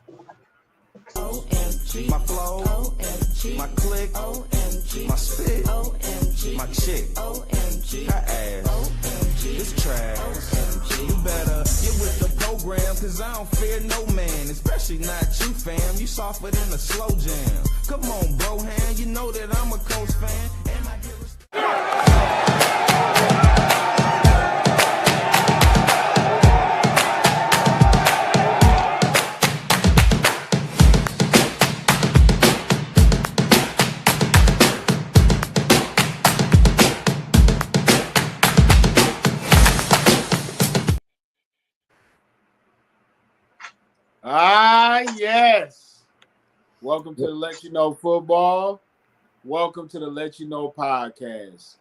OMG. My flow. OMG. My click. OMG. My spit. OMG. My chick. OMG. Her ass. OMG. It's trash. OMG. You better get with the program, cause I don't fear no man, especially not you, fam. You softer than a slow jam. Come on, bro, hand. You know that I'm a Coach fan. And I get Yes. Welcome to the Let You Know Football. Welcome to the Let You Know podcast.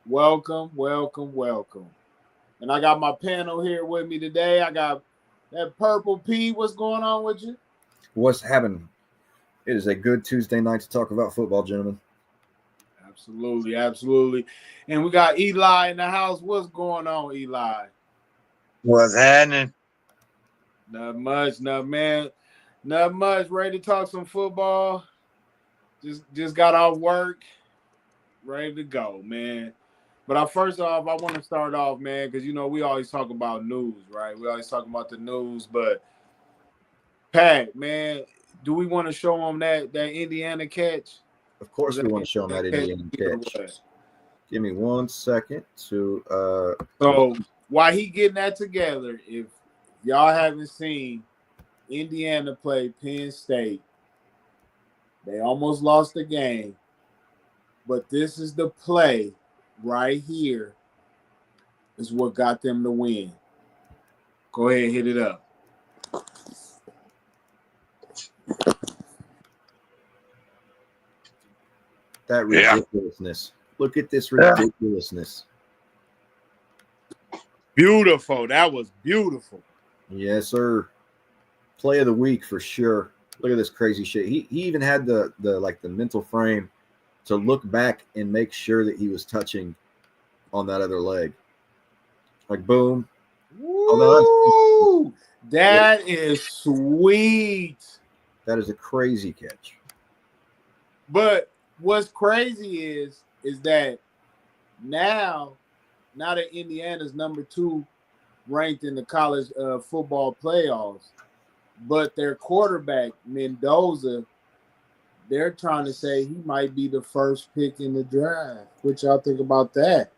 Welcome. And I got my panel here with me today. I got that Purple P. What's going on with you? What's happening? It is a good Tuesday night to talk about football, gentlemen. Absolutely. And we got Eli in the house. What's going on, Eli? What's happening? Not much. Ready to talk some football. Just got off work. Ready to go, man. But first off, I want to start off, man, because, we always talk about news, right? We always talk about the news. But, Pat, man, do we want to show them that Indiana catch? Of course we want to show them that Indiana catch. Give me 1 second to So, while he getting that together, if y'all haven't seen Indiana play Penn State, they almost lost the game, but this is the play right here is what got them to win. Go ahead, hit it up. That ridiculousness. Look at this ridiculousness. Beautiful. That was beautiful. Yes, sir. Play of the week for sure. Look at this crazy shit. He even had the mental frame to look back and make sure that he was touching on that other leg. Like, boom. Woo! That is sweet. That is a crazy catch. But what's crazy is that now that Indiana's number 2 ranked in the college football playoffs, but their quarterback, Mendoza, they're trying to say he might be the first pick in the draft. What y'all think about that?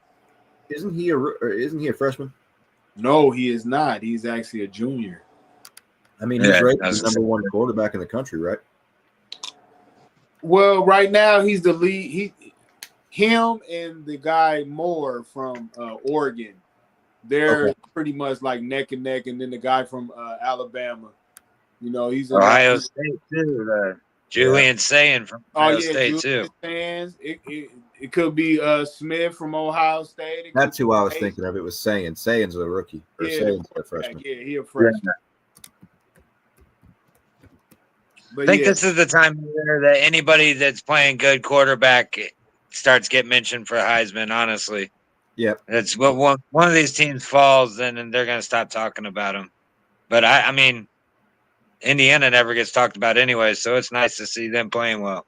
Isn't he a freshman? No, he is not. He's actually a junior. I mean, he's rated the number 1 quarterback in the country, right? Well, right now he's the lead. Him and the guy Moore from Oregon, they're pretty much like neck and neck. And then the guy from Alabama, he's Ohio State too. Julian Sayin from Ohio State too. It could be Smith from Ohio State. That's who I was thinking of. It was Sayin. Sayin's a rookie. Or Sayin's a freshman. Yeah, he a freshman. Yeah. I think this is the time of year that anybody that's playing good quarterback starts getting mentioned for Heisman, honestly. Yeah. It's what one of these teams falls, then they're going to stop talking about them. But, I mean, Indiana never gets talked about anyway, so it's nice to see them playing well.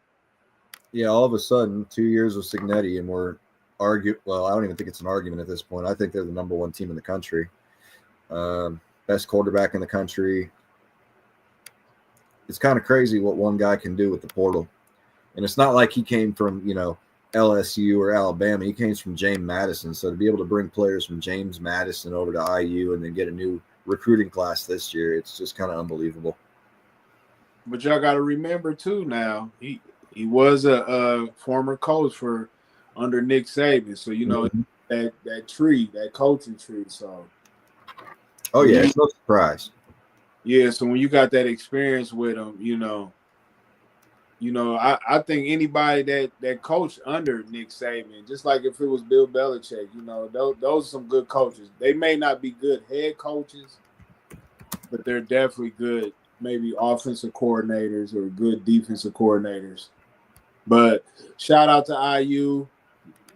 Yeah, all of a sudden, 2 years with Cignetti, and we're arguing. Well, I don't even think it's an argument at this point. I think they're the number 1 team in the country. Best quarterback in the country. It's kind of crazy what one guy can do with the portal. And it's not like he came from, LSU or Alabama. He came from James Madison. So to be able to bring players from James Madison over to IU and then get a new recruiting class this year, it's just kind of unbelievable. But y'all got to remember, too, now, he was a former coach for under Nick Saban. So, that tree, that coaching tree. So, oh, yeah, it's no surprise. Yeah, so when you got that experience with him, I think anybody that coached under Nick Saban, just like if it was Bill Belichick, those are some good coaches. They may not be good head coaches, but they're definitely good, maybe offensive coordinators or good defensive coordinators. But shout out to IU,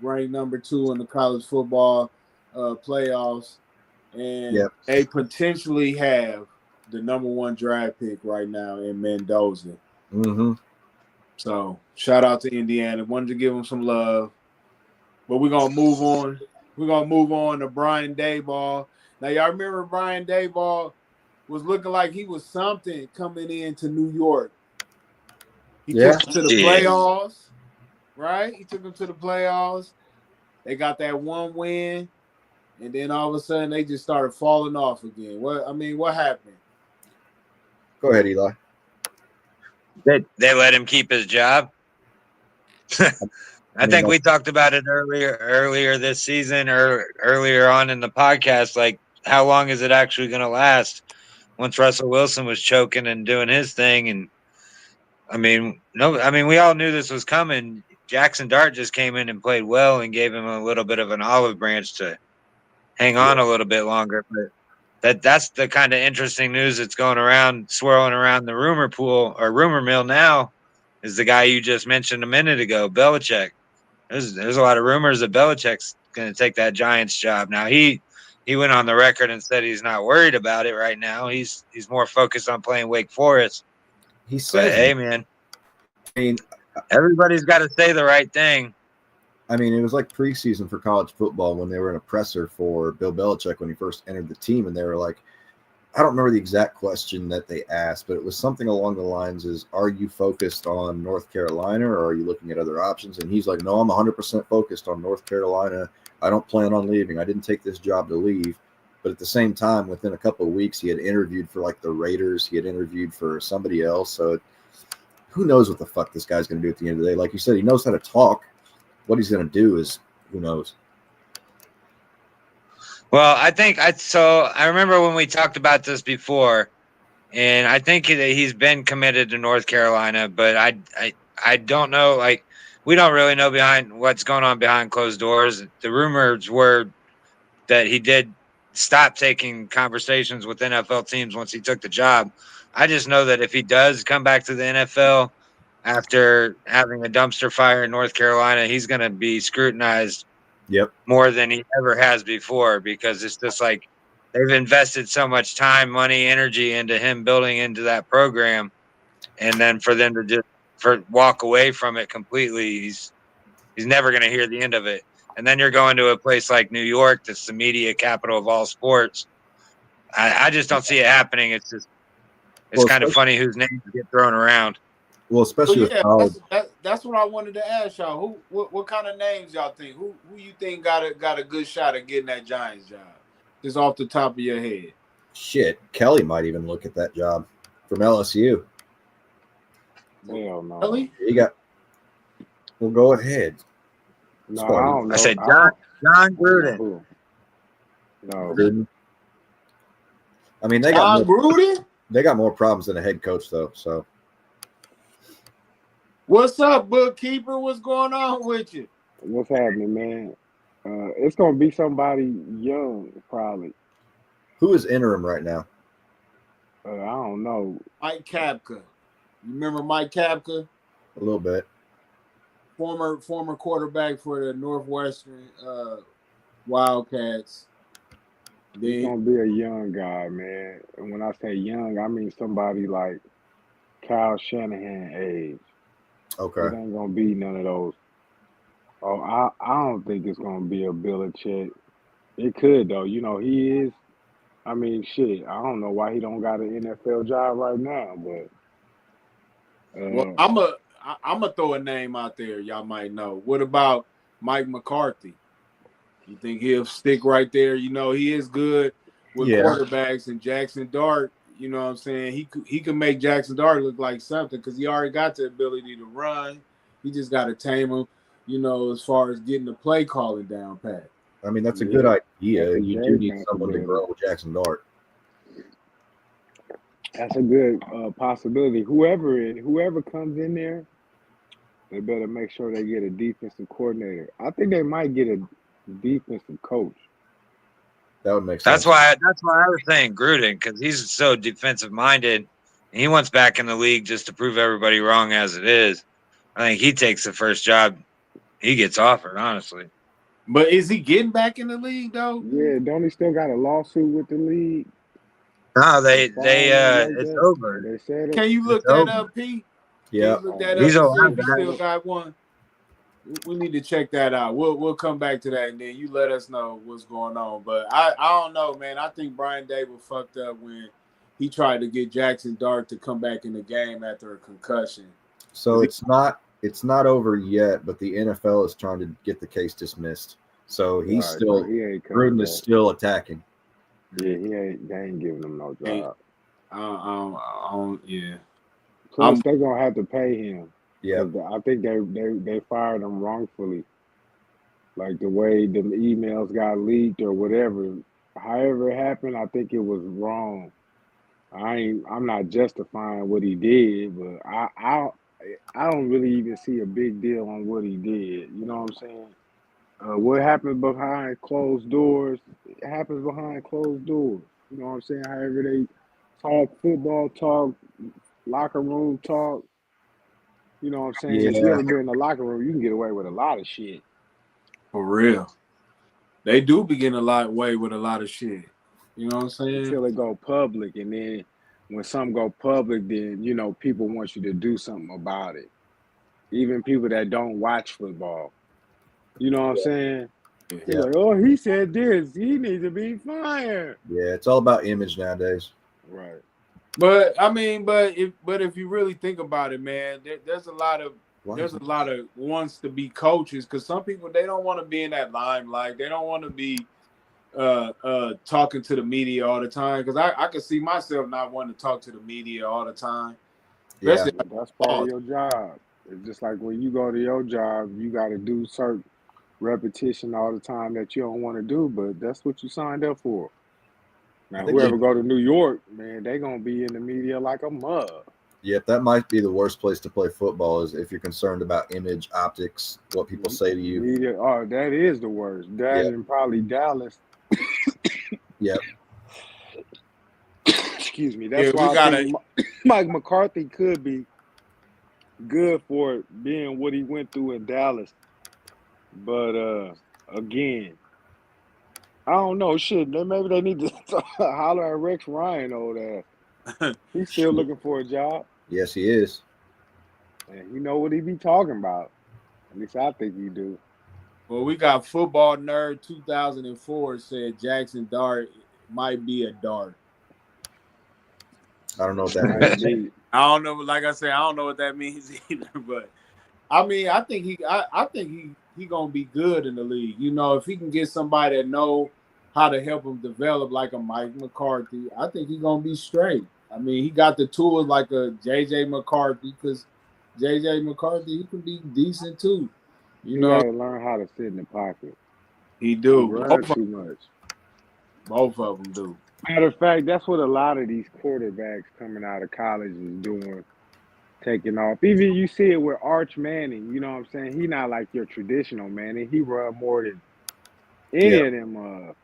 ranked number 2 in the college football playoffs, and they potentially have the number 1 draft pick right now in Mendoza. Mm-hmm. So shout out to Indiana. Wanted to give them some love. But we're gonna move on. We're gonna move on to Brian Daboll. Now y'all remember Brian Daboll was looking like he was something coming into New York. He took them to the playoffs, right? He took them to the playoffs. They got that 1 win, and then all of a sudden they just started falling off again. What happened? Go ahead, Eli. They let him keep his job. I think we talked about it earlier this season or earlier on in the podcast. Like, how long is it actually going to last? Once Russell Wilson was choking and doing his thing, and we all knew this was coming. Jackson Dart just came in and played well and gave him a little bit of an olive branch to hang on a little bit longer. But that's the kind of interesting news that's going around, swirling around the rumor pool or rumor mill now, is the guy you just mentioned a minute ago, Belichick. There's a lot of rumors that Belichick's going to take that Giants job. Now he went on the record and said he's not worried about it right now. He's more focused on playing Wake Forest. He said, "Hey, man, I mean, everybody's got to say the right thing." I mean, it was like preseason for college football when they were in a presser for Bill Belichick when he first entered the team, and they were like, I don't remember the exact question that they asked, but it was something along the lines is, are you focused on North Carolina or are you looking at other options? And he's like, no, I'm 100% focused on North Carolina. I don't plan on leaving. I didn't take this job to leave. But at the same time, within a couple of weeks, he had interviewed for like the Raiders. He had interviewed for somebody else. So who knows what the fuck this guy's going to do at the end of the day? Like you said, he knows how to talk. What he's going to do is who knows. Well, I remember when we talked about this before, and I think that he's been committed to North Carolina, but I don't know. Like, we don't really know behind what's going on behind closed doors. The rumors were that he did stop taking conversations with NFL teams once he took the job. I just know that if he does come back to the NFL after having a dumpster fire in North Carolina, he's going to be scrutinized more than he ever has before, because it's just like they've invested so much time, money, energy into him building into that program, and then for them to just walk away from it completely, he's never going to hear the end of it. And then you're going to a place like New York, that's the media capital of all sports. I just don't see it happening. It's kind of funny whose names get thrown around. Well, especially that's what I wanted to ask y'all. What kind of names y'all think? Who you think got a good shot at getting that Giants job? Just off the top of your head. Shit, Kelly might even look at that job from LSU. Hell no. Kelly? Well, go ahead. No, I don't know. I said John Gruden. No. Gruden. I mean, Gruden? They got more problems than a head coach, though. So, what's up, bookkeeper? What's going on with you? What's happening, man? It's gonna be somebody young, probably. Who is interim right now? I don't know. Mike Kapka. You remember Mike Kapka? A little bit. Former quarterback for the Northwestern Wildcats. He's gonna be a young guy, man. And when I say young, I mean somebody like Kyle Shanahan age. Okay. It ain't gonna be none of those. Oh, I don't think it's gonna be a Belichick. It could though. You know, he is. I mean, shit. I don't know why he don't got an NFL job right now, but well, I'm gonna throw a name out there. Y'all might know. What about Mike McCarthy? You think he'll stick right there? You know, he is good with quarterbacks, and Jackson Dart. You know what I'm saying? He can make Jackson Dart look like something because he already got the ability to run. He just got to tame him, you know, as far as getting the play calling down pat. I mean, that's a good idea. You do need someone to grow with Jackson Dart. That's a good possibility. Whoever comes in there, they better make sure they get a defensive coordinator. I think they might get a defensive coach. That would make sense. That's why I was saying Gruden, because he's so defensive minded. And he wants back in the league just to prove everybody wrong as it is. I think he takes the first job he gets offered, honestly. But is he getting back in the league though? Yeah, don't he still got a lawsuit with the league? No, They fired him like it's that. over. They said it. Can you look It's that over. up, Pete? Yeah. Can you look that He's up and a see if lot he guy. still got one? We need to check that out. We'll come back to that, and then you let us know what's going on. But I don't know, man. I think Brian Dable fucked up when he tried to get Jackson Dart to come back in the game after a concussion. So it's not over yet, but the NFL is trying to get the case dismissed. So he's Right, still so he ain't coming Gruden back. is still attacking. Yeah, they ain't giving him no job. Yeah. Plus, they're gonna have to pay him. Yeah. 'Cause I think they fired him wrongfully. Like the way the emails got leaked or whatever. However it happened, I think it was wrong. I'm not justifying what he did, but I don't really even see a big deal on what he did. You know what I'm saying? What happens behind closed doors, it happens behind closed doors. You know what I'm saying? However they talk football talk, locker room talk. You know what I'm saying? If you Yeah. ever been in the locker room, you can get away with a lot of shit. For real. They do begin a lot way with a lot of shit. You know what I'm saying? Until it go public, and then when something go public, then people want you to do something about it. Even people that don't watch football. You know what I'm saying? They're like, oh, he said this. He needs to be fired. Yeah, it's all about image nowadays. Right. But I mean, but if you really think about it, man, there's a lot of wants to be coaches, because some people, they don't want to be in that limelight. They don't want to be talking to the media all the time, because I can see myself not wanting to talk to the media all the time. Yeah. But that's part of your job. It's just like when you go to your job, you got to do certain repetition all the time that you don't want to do, but that's what you signed up for. Now, whoever go to New York, man, they gonna be in the media like a mug. Yep, that might be the worst place to play football, is if you're concerned about image, optics, what people say to you. Media, that is the worst. That and probably Dallas. Yep. Excuse me. That's why I think Mike McCarthy could be good for it, being what he went through in Dallas. But again, I don't know. Shit, maybe they need to holler at Rex Ryan old ass. He's still looking for a job. Yes, he is. And you know what he be talking about. At least I think he do. Well, we got Football Nerd 2004 said Jackson Dart might be a dart. I don't know what that means. I don't know. Like I said, I don't know what that means either. But I mean, I think he gonna be good in the league. You know, if he can get somebody that know how to help him develop, like a Mike McCarthy, I think he's gonna be straight. I mean, he got the tools like a JJ McCarthy, because JJ McCarthy, he can be decent too. You know, gotta learn how to sit in the pocket. He do. He run too much. Both of them do. Matter of fact, that's what a lot of these quarterbacks coming out of college is doing, taking off. Even you see it with Arch Manning. You know what I'm saying? He not like your traditional Manning. He run more than any of them.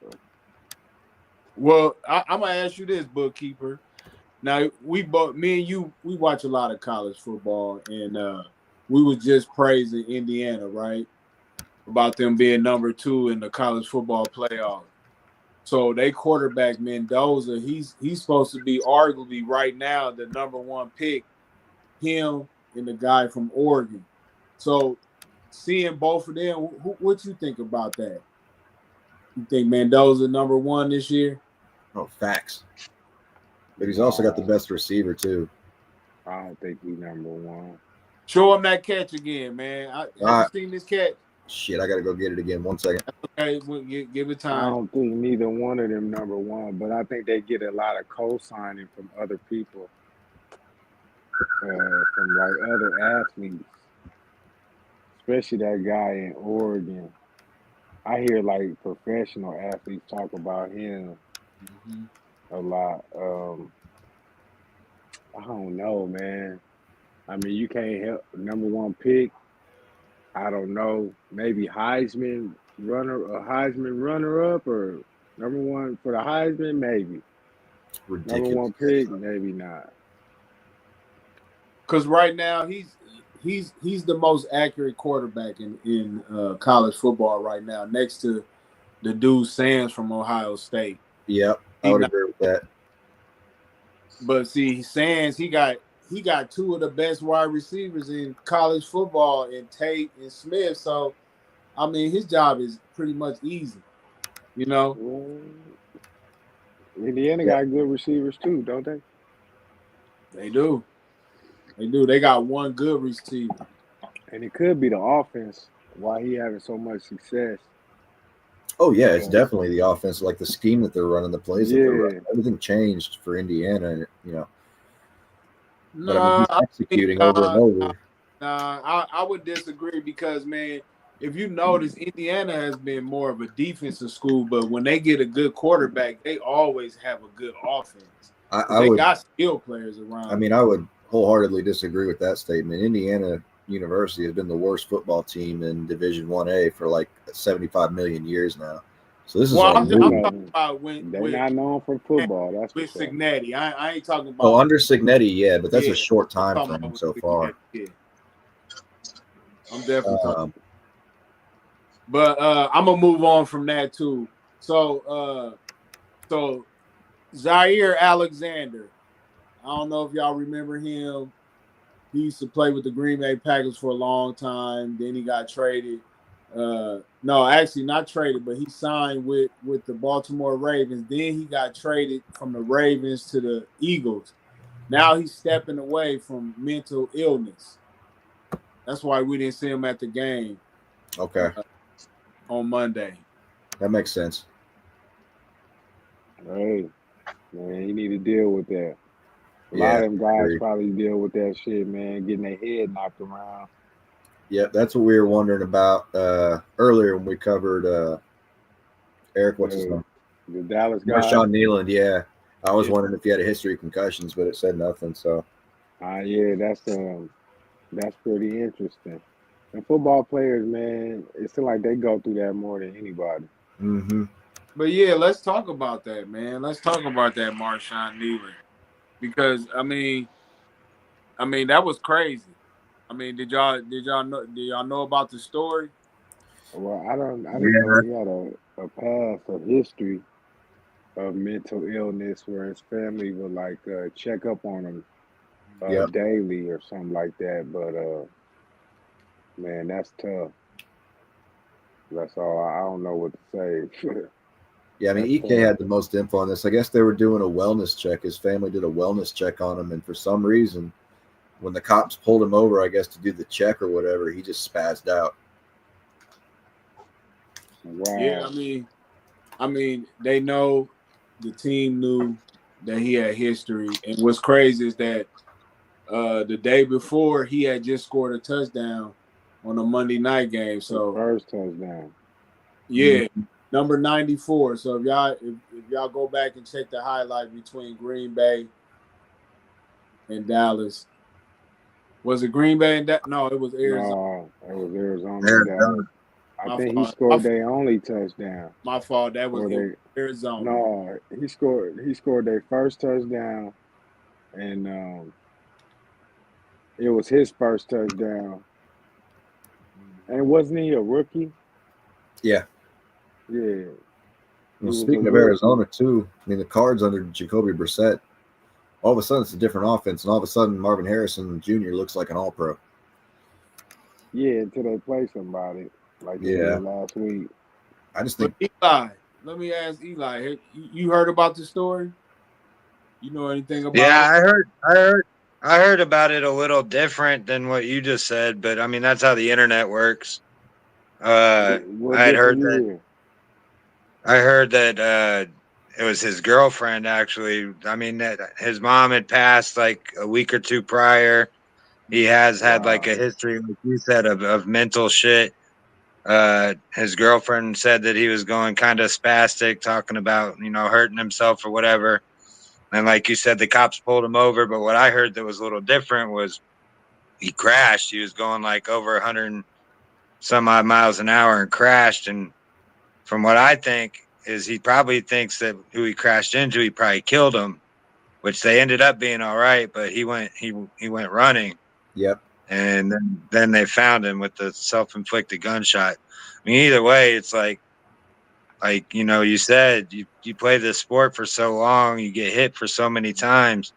Well, I'm gonna ask you this, bookkeeper. Now me and you, we watch a lot of college football, and we was just praising Indiana, right? About them being number 2 in the college football playoff. So they quarterback Mendoza, he's supposed to be arguably right now the number 1 pick. Him and the guy from Oregon. So seeing both of them, what you think about that? You think Mendoza number 1 this year? Oh, facts. But he's also got the best receiver too. I don't think he's number 1. Show him that catch again, man. Have you seen this catch? Shit, I gotta go get it again. 1 second. Okay, we'll give it time. I don't think neither one of them number 1, but I think they get a lot of co-signing from other people, from like other athletes, especially that guy in Oregon. I hear like professional athletes talk about him a lot. I don't know, man. I mean, you can't help number 1 pick. I don't know. Maybe Heisman runner up, or number 1 for the Heisman, maybe. Ridiculous. Number 1 pick, maybe not. Because right now he's the most accurate quarterback in college football right now, next to the dude Sands from Ohio State. Yep, I would agree with that. But see, Sands, he got two of the best wide receivers in college football in Tate and Smith. So, I mean, his job is pretty much easy. You know, Well, Indiana Yeah. got good receivers too, don't they? they do. They do. They got one good receiver. And it could be the offense why he having so much success. Oh yeah, it's Because definitely the offense, like the scheme that they're running, the plays that they're yeah, running. Everything changed for Indiana, But I mean, Nah, he's executing over and over. I would disagree because man, if you notice, Indiana has been more of a defensive school, but when they get a good quarterback, they always have a good offense because I they would, got skill players around them. I would wholeheartedly disagree with that statement. Indiana University has been the worst football team in Division 1A for like 75 million years now. So this is Well, all I'm they new. talking about when they not known for football. That's for with sure. Signetti. I ain't talking Oh, about under Signetti, yeah, but that's yeah. a short I'm time talking frame about so with far. Signetti. Yeah, I'm definitely talking. Um, But I'm gonna move on from that too. So Zaire Alexander. I don't know if y'all remember him. He used to play with the Green Bay Packers for a long time. Then he got traded. No, actually not traded, but he signed with the Baltimore Ravens. Then he got traded from the Ravens to the Eagles. Now he's stepping away from mental illness. That's why we didn't see him at the game okay, on Monday. that makes sense. Hey, man, he need to deal with that. A lot Yeah, of them guys agreed. probably deal with that shit, man, getting their head knocked around. Yeah, that's what we were wondering about earlier when we covered Eric. What's his The, name? the Dallas guy. Marshawn Nealand. Yeah, I was Yeah. wondering if he had a history of concussions, but it said nothing. So Yeah, that's pretty interesting. And football players, man, it seems like they go through that more than anybody. mm-hmm. But yeah, let's talk about that, man. Let's talk about that Marshawn Nealand because I mean that was crazy. I mean, did y'all know about the story? Well, I didn't know Yeah, he had a past, a history of mental illness where his family would like check up on him yep. daily or something like that. But man, that's tough. That's all. I don't know what to say. Yeah, I mean, That's EK tough. had the most info on this. I guess they were doing a wellness check. His family did a wellness check on him, and for some reason, when the cops pulled him over, I guess to do the check or whatever, he just spazzed out. Yeah, Wow. I mean, they know the team knew that he had history, and what's crazy is that the day before he had just scored a touchdown on a Monday night game. His So first touchdown. yeah, number 94. So if y'all go back and check the highlight between Green Bay and Dallas, was it Green Bay and no, it was Arizona. No, it was Arizona and Arizona. Dallas. I My think he fault. scored their only touchdown. My fault. That was Or it was they Arizona. no, he scored their first touchdown and it was his first touchdown. And wasn't he a rookie? Yeah. Yeah, he Well, was a speaking of rookie. Arizona, too, I mean, the Cards under Jacoby Brissett, all of a sudden it's a different offense, and all of a sudden Marvin Harrison Jr. looks like an all-pro. Yeah, until they play somebody like they Yeah. did last week. I just But think, Eli, let me ask Eli. You heard about the story? You know anything about Yeah, it? I heard about it a little different than what you just said, but I mean that's how the internet works. What I had heard different that year? it was his girlfriend actually. I mean that his mom had passed like a week or two prior. He has had like a Wow. history, like you said, of mental shit. His girlfriend said that he was going kind of spastic, talking about, hurting himself or whatever. And like you said, the cops pulled him over. But what I heard that was a little different was he crashed. He was going like over 100 and some odd miles an hour and crashed. And from what I think is he probably thinks that who he crashed into, he probably killed him, which they ended up being all right. But he went running, yep. and then they found him with the self-inflicted gunshot. I mean, either way, it's like you said, you play this sport for so long, you get hit for so many times.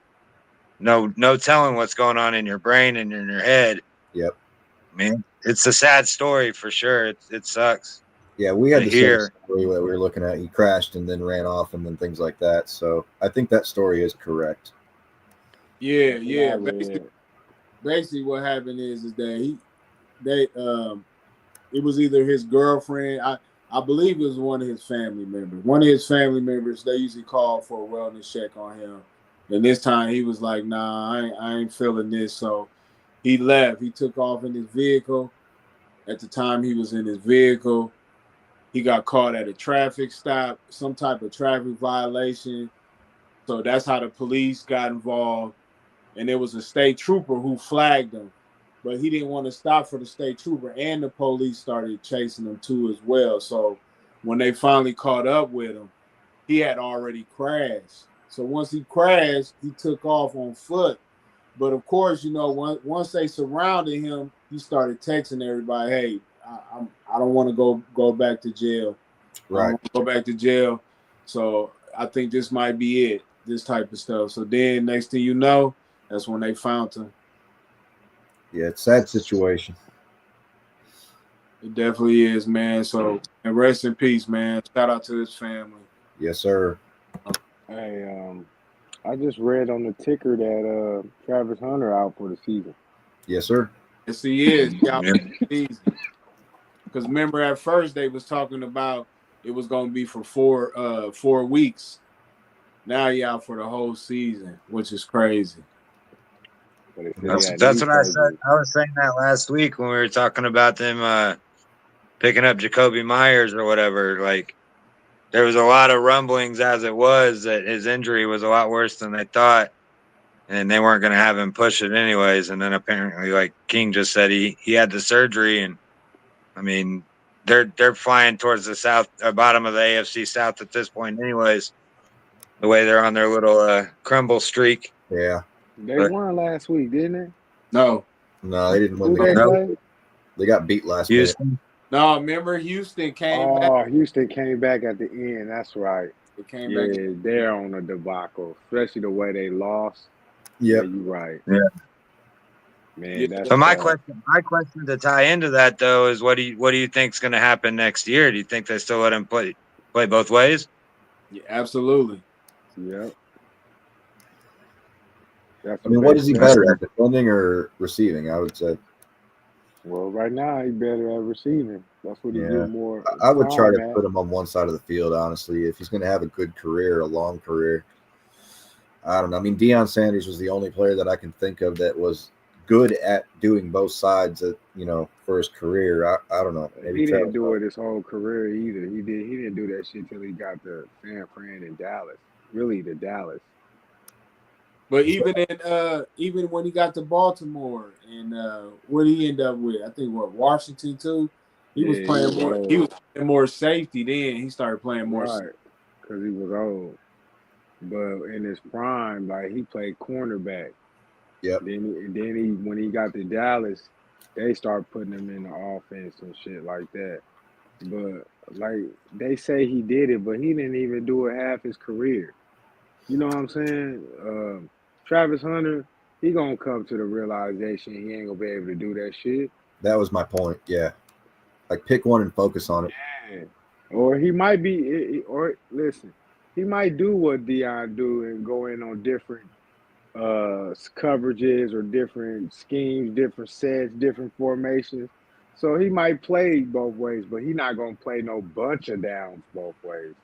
no telling what's going on in your brain and in your head. Yep. I mean, it's a sad story for sure. It sucks. Yeah, we had To the same hear. story that we were looking at. He crashed and then ran off and then things like that. So I think that story is correct. Yeah, That's what I yeah. read. Basically what happened is that it was either his girlfriend. I believe it was one of his family members. One of his family members, they usually call for a wellness check on him. And this time he was like, nah, I ain't feeling this. So he left. He took off in his vehicle. At the time he was in his vehicle, he got caught at a traffic stop, some type of traffic violation. So that's how the police got involved. And there was a state trooper who flagged him, but he didn't want to stop for the state trooper, and the police started chasing him too as well. So when they finally caught up with him, he had already crashed. So once he crashed, he took off on foot. But of course, once they surrounded him, he started texting everybody, "Hey, I don't want to go back to jail. I don't Right. want to go back to jail. So I think this might be it. This type of stuff." So then, next thing you know, that's when they found him. Yeah, it's a sad situation. It definitely is, man. So, and rest in peace, man. Shout out to his family. Yes, sir. Hey, I just read on the ticker that Travis Hunter out for the season. Yes, sir. Yes, he is. Yeah. Because remember, at first they was talking about it was going to be for 4 weeks. Now he out for the whole season, which is crazy. But it said That's what I said. I was saying that last week when we were talking about them picking up Jacoby Myers or whatever. Like, there was a lot of rumblings as it was that his injury was a lot worse than they thought, and they weren't going to have him push it anyways. And then apparently, like King just said, he had the surgery, and I mean, they're flying towards the bottom of the AFC South at this point, anyways. The way they're on their little crumble streak. Yeah. They won last week, didn't they? No, they didn't win Who the they game. play? They got beat last Houston. minute. no. Remember, Houston came back. Houston came back at the end. That's right. It came Yeah, back. they're on a debacle, especially the way they lost. Yep. Yeah, you're right. Yeah. Man, Yeah. that's So my question to tie into that though is what do you think's going to happen next year? Do you think they still let him play both ways? Yeah, absolutely. Yep. I mean, what is he better at, defending or receiving? I would say. Well, right now he's better at receiving. That's what he do more. I would try to at. put him on one side of the field, honestly, if he's going to have a good career, a long career. I don't know. I mean, Deion Sanders was the only player that I can think of that was good at doing both sides for his career. I don't know. Maybe he didn't do it his whole career either. He didn't do that shit till he got to San Fran and Dallas. Really, to Dallas. But even when he got to Baltimore and what did he end up with? I think Washington too. He was playing more. He was playing more safety then. He started playing more, right? Because he was old. But in his prime, like he played cornerback. Yep. Then when he got to Dallas, they start putting him in the offense and shit like that. But like they say he did it, but he didn't even do it half his career. You know what I'm saying? Travis Hunter, he gonna come to the realization he ain't gonna be able to do that shit. That was my point. Yeah, like pick one and focus on it. Yeah. Or he might be. Or listen, he might do what Deion do and go in on different coverages or different schemes, different sets, different formations. So he might play both ways, but he's not gonna play no bunch of downs both ways.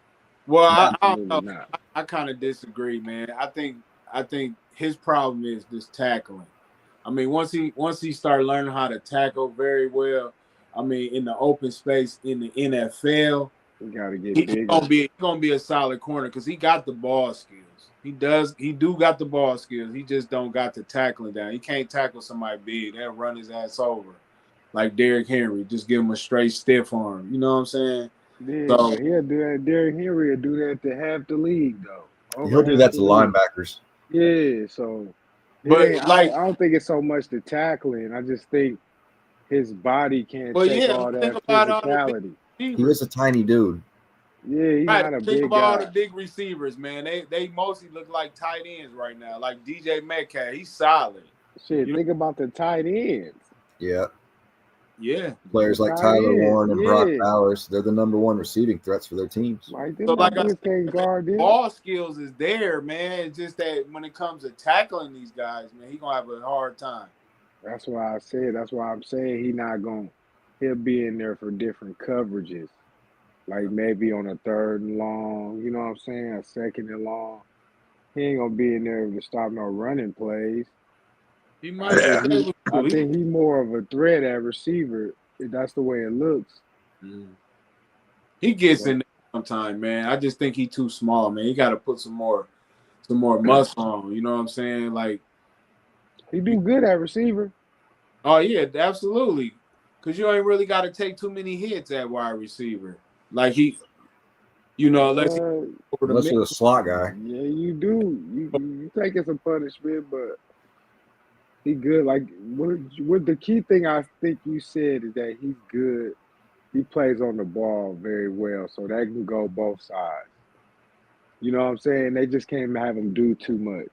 Well, I don't know. Not. I kind of disagree, man. I think his problem is this tackling. I mean, once he started learning how to tackle very well, I mean, in the open space in the NFL, he got to get bigger. He's gonna be a solid corner because he got the ball skills. He do got the ball skills. He just don't got the tackling down. He can't tackle somebody big. They'll run his ass over, like Derrick Henry. Just give him a straight stiff arm. You know what I'm saying? Yeah, so, he'll do that. Derrick Henry will do that to half the league, though. He'll do that to linebackers. Yeah, so but I don't think it's so much the tackling. I just think his body can't take all that physicality. He is a tiny dude. Yeah, he's Right. not a Think big of all guy. the big receivers, man. They mostly look like tight ends right now. Like DJ Metcalf, he's solid. Shit, You know, think about the tight ends. Yeah. yeah. The Players like tight Tyler ends, Warren and Brock yeah. Bowers, they're the number one receiving threats for their teams. Like them So like I motherfuckers can't said, man, guard them. ball skills is there, man. It's just that when it comes to tackling these guys, man, he gonna have a hard time. That's why I said. That's why I'm saying he'll be in there for different coverages. Like maybe on a 3rd and long, you know what I'm saying? A 2nd and long. He ain't gonna be in there to stop no running plays. He I might think be he able I to. think he more of a threat at receiver. If that's the way it looks. He gets So in there sometime, man. I just think he too small, man. He got to put some more muscle on. You know what I'm saying? Like, he do good at receiver. oh yeah, absolutely. Because you ain't really got to take too many hits at wide receiver. Like unless he over the Unless middle. you're a slot guy. Yeah, you do. You taking some punishment, but he good. Like what the key thing I think you said is that he's good. He plays on the ball very well, so that can go both sides. You know what I'm saying? They just can't have him do too much.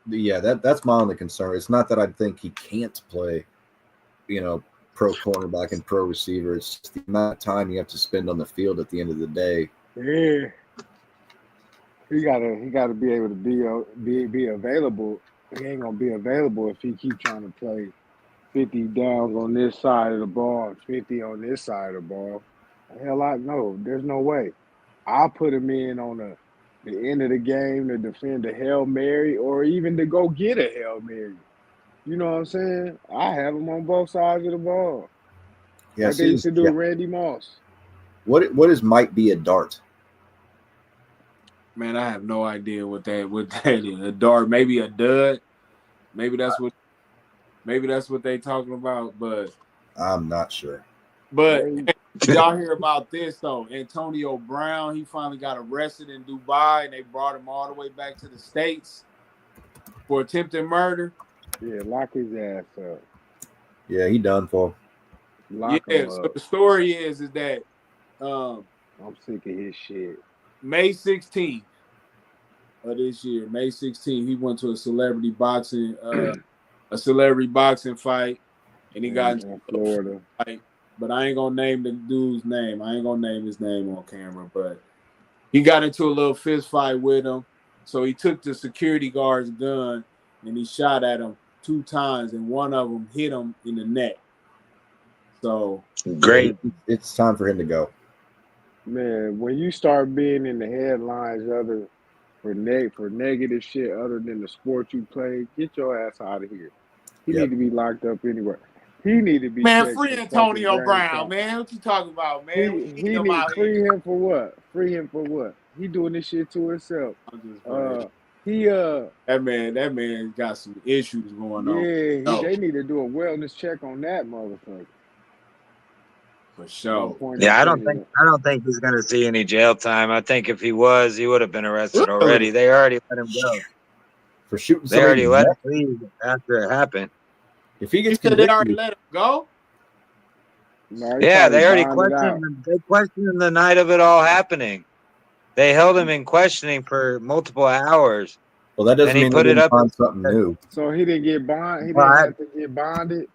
Yeah, that's my only concern. It's not that I think he can't play, pro cornerback and pro receiver. It's just the amount of time you have to spend on the field at the end of the day. Yeah, he gotta be able to be available. He ain't gonna be available if he keep trying to play 50 downs on this side of the ball and 50 on this side of the ball. Hell, I know. There's no way. I'll put him in on the end of the game to defend a Hail Mary or even to go get a Hail Mary. You know what I'm saying? I have him on both sides of the ball. Yeah, Like they used to do with Randy Moss. What might be a dart? Man, I have no idea what that is. A dart, maybe a dud. Maybe that's what they talking about. But I'm not sure. But hey, did y'all hear about this though? Antonio Brown, he finally got arrested in Dubai, and they brought him all the way back to the States for attempted murder. Yeah, lock his ass up. Yeah, he done for. Lock him So up. the story is that I'm sick of his shit. May 16th of this year, May 16th, he went to a celebrity boxing fight, and he got in Florida. Fight. But I ain't gonna name the dude's name. I ain't gonna name his name on camera. But he got into a little fist fight with him. So he took the security guard's gun and he shot at him 2 times, and one of them hit him in the neck. So great. It's time for him to go. Man, when you start being in the headlines for negative shit other than the sport you play, get your ass out of here. He need to be locked up anywhere. He need to be free Antonio Brown, man. What you talking about, man? He need free him for what? Free him for what? He doing this shit to himself. That man got some issues going on. Yeah, they need to do a wellness check on that motherfucker. For sure. Yeah, I don't think he's gonna see any jail time. I think if he was, he would have been arrested already. They already let him go. For shooting they already let him leave after it happened. If he gets convicted, they already let him go. No, yeah, they already questioned him. They questioned him the night of it all happening. They held him in questioning for multiple hours. Well, that doesn't mean put it up on something new. So he didn't get bond. He didn't have to get bonded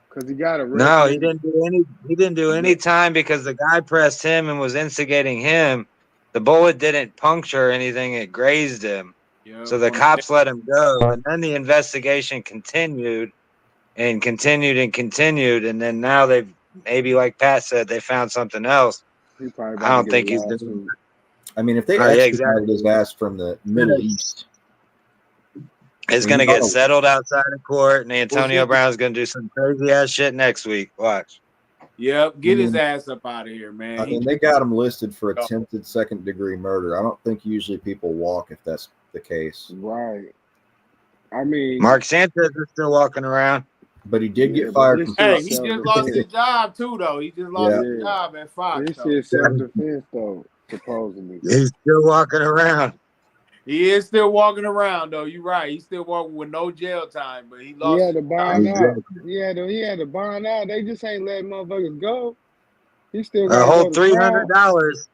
because he got arrested. No, he didn't do any. He didn't do any time because the guy pressed him and was instigating him. The bullet didn't puncture anything; it grazed him. Yep. So the cops let him go, and then the investigation continued, and then now they've maybe, like Pat said, they found something else. I don't think he's doing. I mean, if they extradited his ass from the Middle East, it's going to get settled outside of court, and Antonio Brown's going to do some crazy ass shit next week. Watch. Yep, get his ass up out of here, man. I mean, they got him listed for attempted second-degree murder. I don't think usually people walk if that's the case. Right. I mean, Mark Sanchez is still walking around. But he did get fired from Hey, he just lost his job, too, though. He just lost his job at Fox. This is self-defense, though, supposedly. He's still walking around. He is still walking around, though. You're right. He's still walking with no jail time, but he lost. He had to bond out. He had to bond out. They just ain't letting motherfuckers go. He still got a whole $300.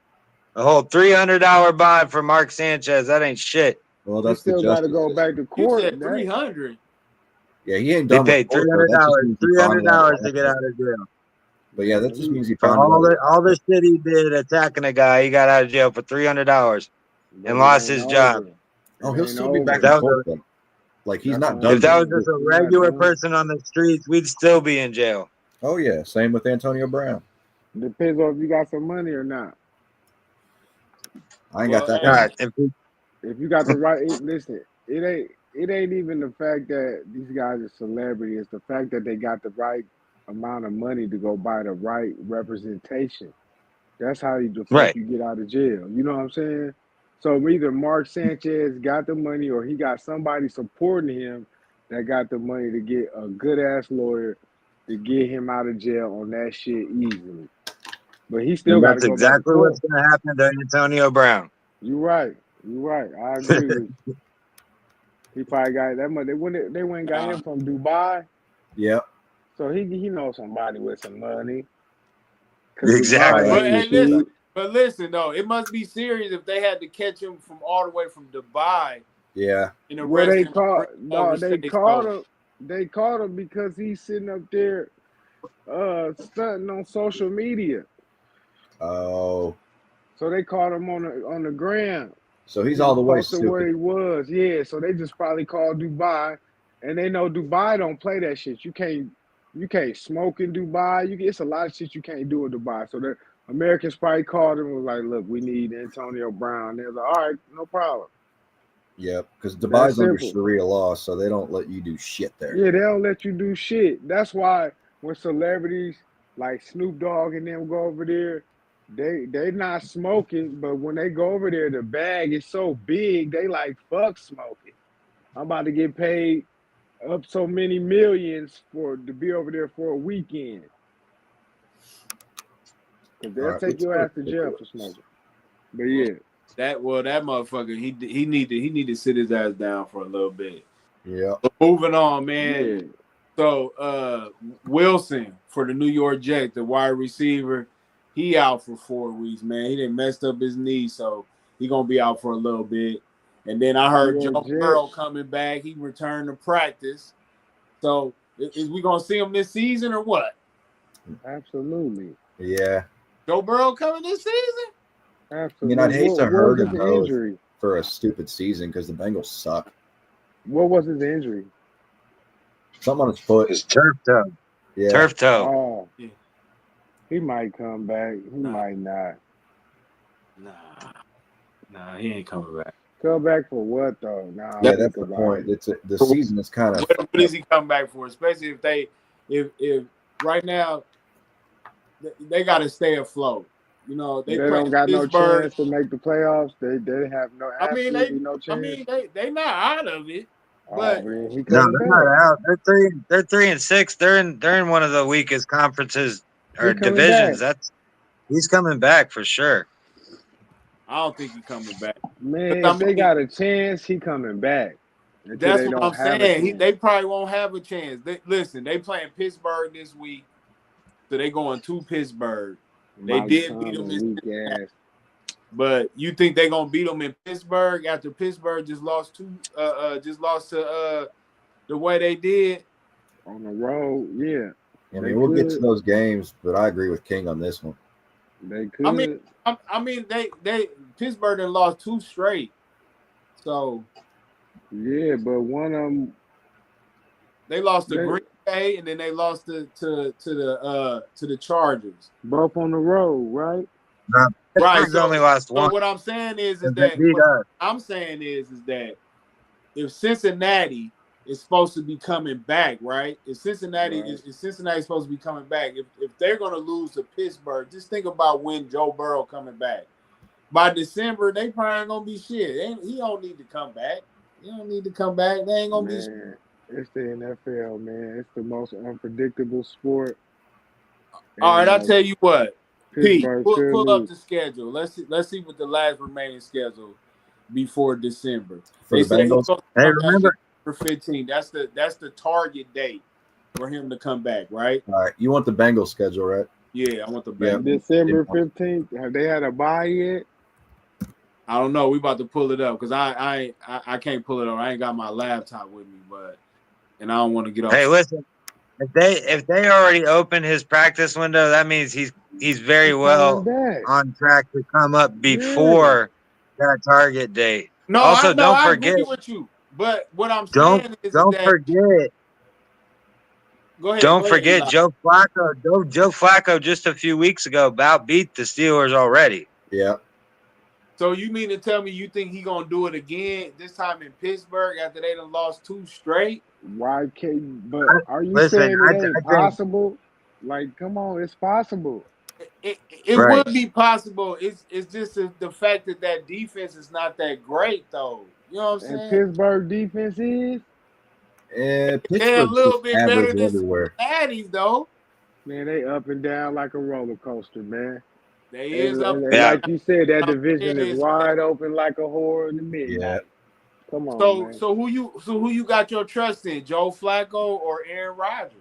A whole $300 bond for Mark Sanchez. That ain't shit. Well, He that's the still got to justice go system. back to You court. said 300. Yeah, he ain't They done with paid court, though. That just means he finally has $300 a to get out of jail. But yeah, that just means he For finally all the shit he did attacking a guy, he got out of jail for $300 But and it lost ain't his job. over. Oh, It he'll ain't still be over. back That in was court, though. Like, he's That's not what done. If that was saying. just a He's not regular done. person on the streets, we'd still be in jail. Oh, yeah. Same with Antonio Brown. Depends on if you got some money or not. I ain't got that Well, much. God, If you got the right, listen. It ain't even the fact that these guys are celebrities. It's the fact that they got the right amount of money to go buy the right representation. That's how the fuck right. you get out of jail. You know what I'm saying? So either Mark Sanchez got the money or he got somebody supporting him that got the money to get a good ass lawyer to get him out of jail on that shit easily. But he still And got to that's go back to exactly court. what's going to happen to Antonio Brown. You right. You right. I agree with you. He probably got that money. They went and got him from Dubai. Yep. So he knows somebody with some money. Cause Exactly. Dubai But ain't hey, listen. cheap. But listen though, it must be serious if they had to catch him from all the way from Dubai Yeah. and Well, arrest they him and bring caught him no, they overseas. caught So, him. They caught him because he's sitting up there stunting on social media. Oh. So they caught him on the gram. So he's He all was the way posting where stupid. he was. Yeah, so they just probably called Dubai, and they know Dubai don't play that shit. You can't smoke in Dubai. It's a lot of shit you can't do in Dubai. So the Americans probably called him and was like, "Look, we need Antonio Brown." They're like, "All right, no problem." Yep. Because That's Dubai's under simple. Sharia law, so they don't let you do shit there. Yeah, they don't let you do shit. That's why when celebrities like Snoop Dogg and them go over there, they not smoking, but when they go over there, the bag is so big, they like fuck smoking. I'm about to get paid up so many millions to be over there for a weekend. Cause All they'll right. take It's your so ass to jail for ridiculous. smoking. But yeah. that motherfucker, he need to sit his ass down for a little bit. Yeah. But moving on, man. Yeah. So Wilson for the New York Jets, the wide receiver, he out for 4 weeks, man. He done messed up his knee, so he gonna be out for a little bit. And then I heard New York Joe Burrow Jets. coming back. He returned to practice. So is we gonna see him this season or what? Absolutely. Yeah. Joe Burrow coming this season? Absolutely. I mean, I'd hate to What hurt was him his though injury? for a stupid season because the Bengals suck. What was his injury? Something on his foot. His turf toe. Yeah. Turf toe. Oh, Yeah. he might come back. He might not. Nah, he ain't coming back. Come back for what though? Nah, Yeah, think that's the about point. it. The season is kind of. What is he coming back for? Especially if right now they got to stay afloat. You know, they They play don't got no Pittsburgh. chance to make the playoffs. They have absolutely no chance. They not out of it, but Man, he No, coming they're back. not out. They're 3-6. They're in one of the weakest conferences or He coming divisions. back. He's coming back for sure. I don't think he's coming back. Man, I if they mean, got a chance, he coming back. Until that's they what don't I'm have a saying. chance. They probably won't have a chance. They playing Pittsburgh this week, so they going to Pittsburgh. They Mike did beat them Tomlin, in weak Cincinnati. ass. But you think they're gonna beat them in Pittsburgh after Pittsburgh just lost to the way they did? On the road, yeah. I They mean, we'll get to could. those games, but I agree with King on this one. They could. I mean they Pittsburgh done lost 2 straight. So Yeah, but one of them. they lost to Green Bay and then they lost to the Chargers. Both on the road, right? Right. Pittsburgh's only lost one. So what I'm saying is They that beat us. I'm saying is that if Cincinnati is supposed to be coming back, right? If Cincinnati Right. is Cincinnati supposed to be coming back, if they're gonna lose to Pittsburgh, just think about when Joe Burrow coming back. By December, they probably ain't gonna be shit. He don't need to come back. He don't need to come back. They ain't gonna be shit. Man, it's the NFL, man. It's the most unpredictable sport. All right, I'll tell you what. Pete, Pittsburgh pull up the schedule. Let's see what the last remaining schedule before December. For They the said he's Bengals? supposed to Hey, come back remember? for 15. That's the target date for him to come back, right? All right. You want the Bengals schedule, right? Yeah, I want the Yeah. Bengals. December 15th. Have they had a bye yet? I don't know. We about to pull it up because I can't pull it up. I ain't got my laptop with me, and I don't want to get off. Hey, listen. If they already opened his practice window, that means he's very well on track to come up before that target date. No, Also, don't I forget. agree with you. But what I'm Don't saying is don't that forget. go ahead. Don't Go ahead, forget Eli. Joe Flacco. Joe Flacco just a few weeks ago about beat the Steelers already. Yeah. So you mean to tell me you think he gonna do it again this time in Pittsburgh after they done lost 2 straight? Why can't? But are you Listen, saying it I ain't think possible? Like, come on, it's possible. It right. would be possible. It's just the fact that defense is not that great though. You know what I'm And saying? Pittsburgh defense is, They're a Pittsburgh's little just bit better average than everywhere. Cincinnati's though. man, they up and down like a roller coaster, man. They is up And and Yeah. like you said, that down. division It is is. wide open like a whore in the Yeah. midnight. Come on, So man. who you got your trust in, Joe Flacco or Aaron Rodgers?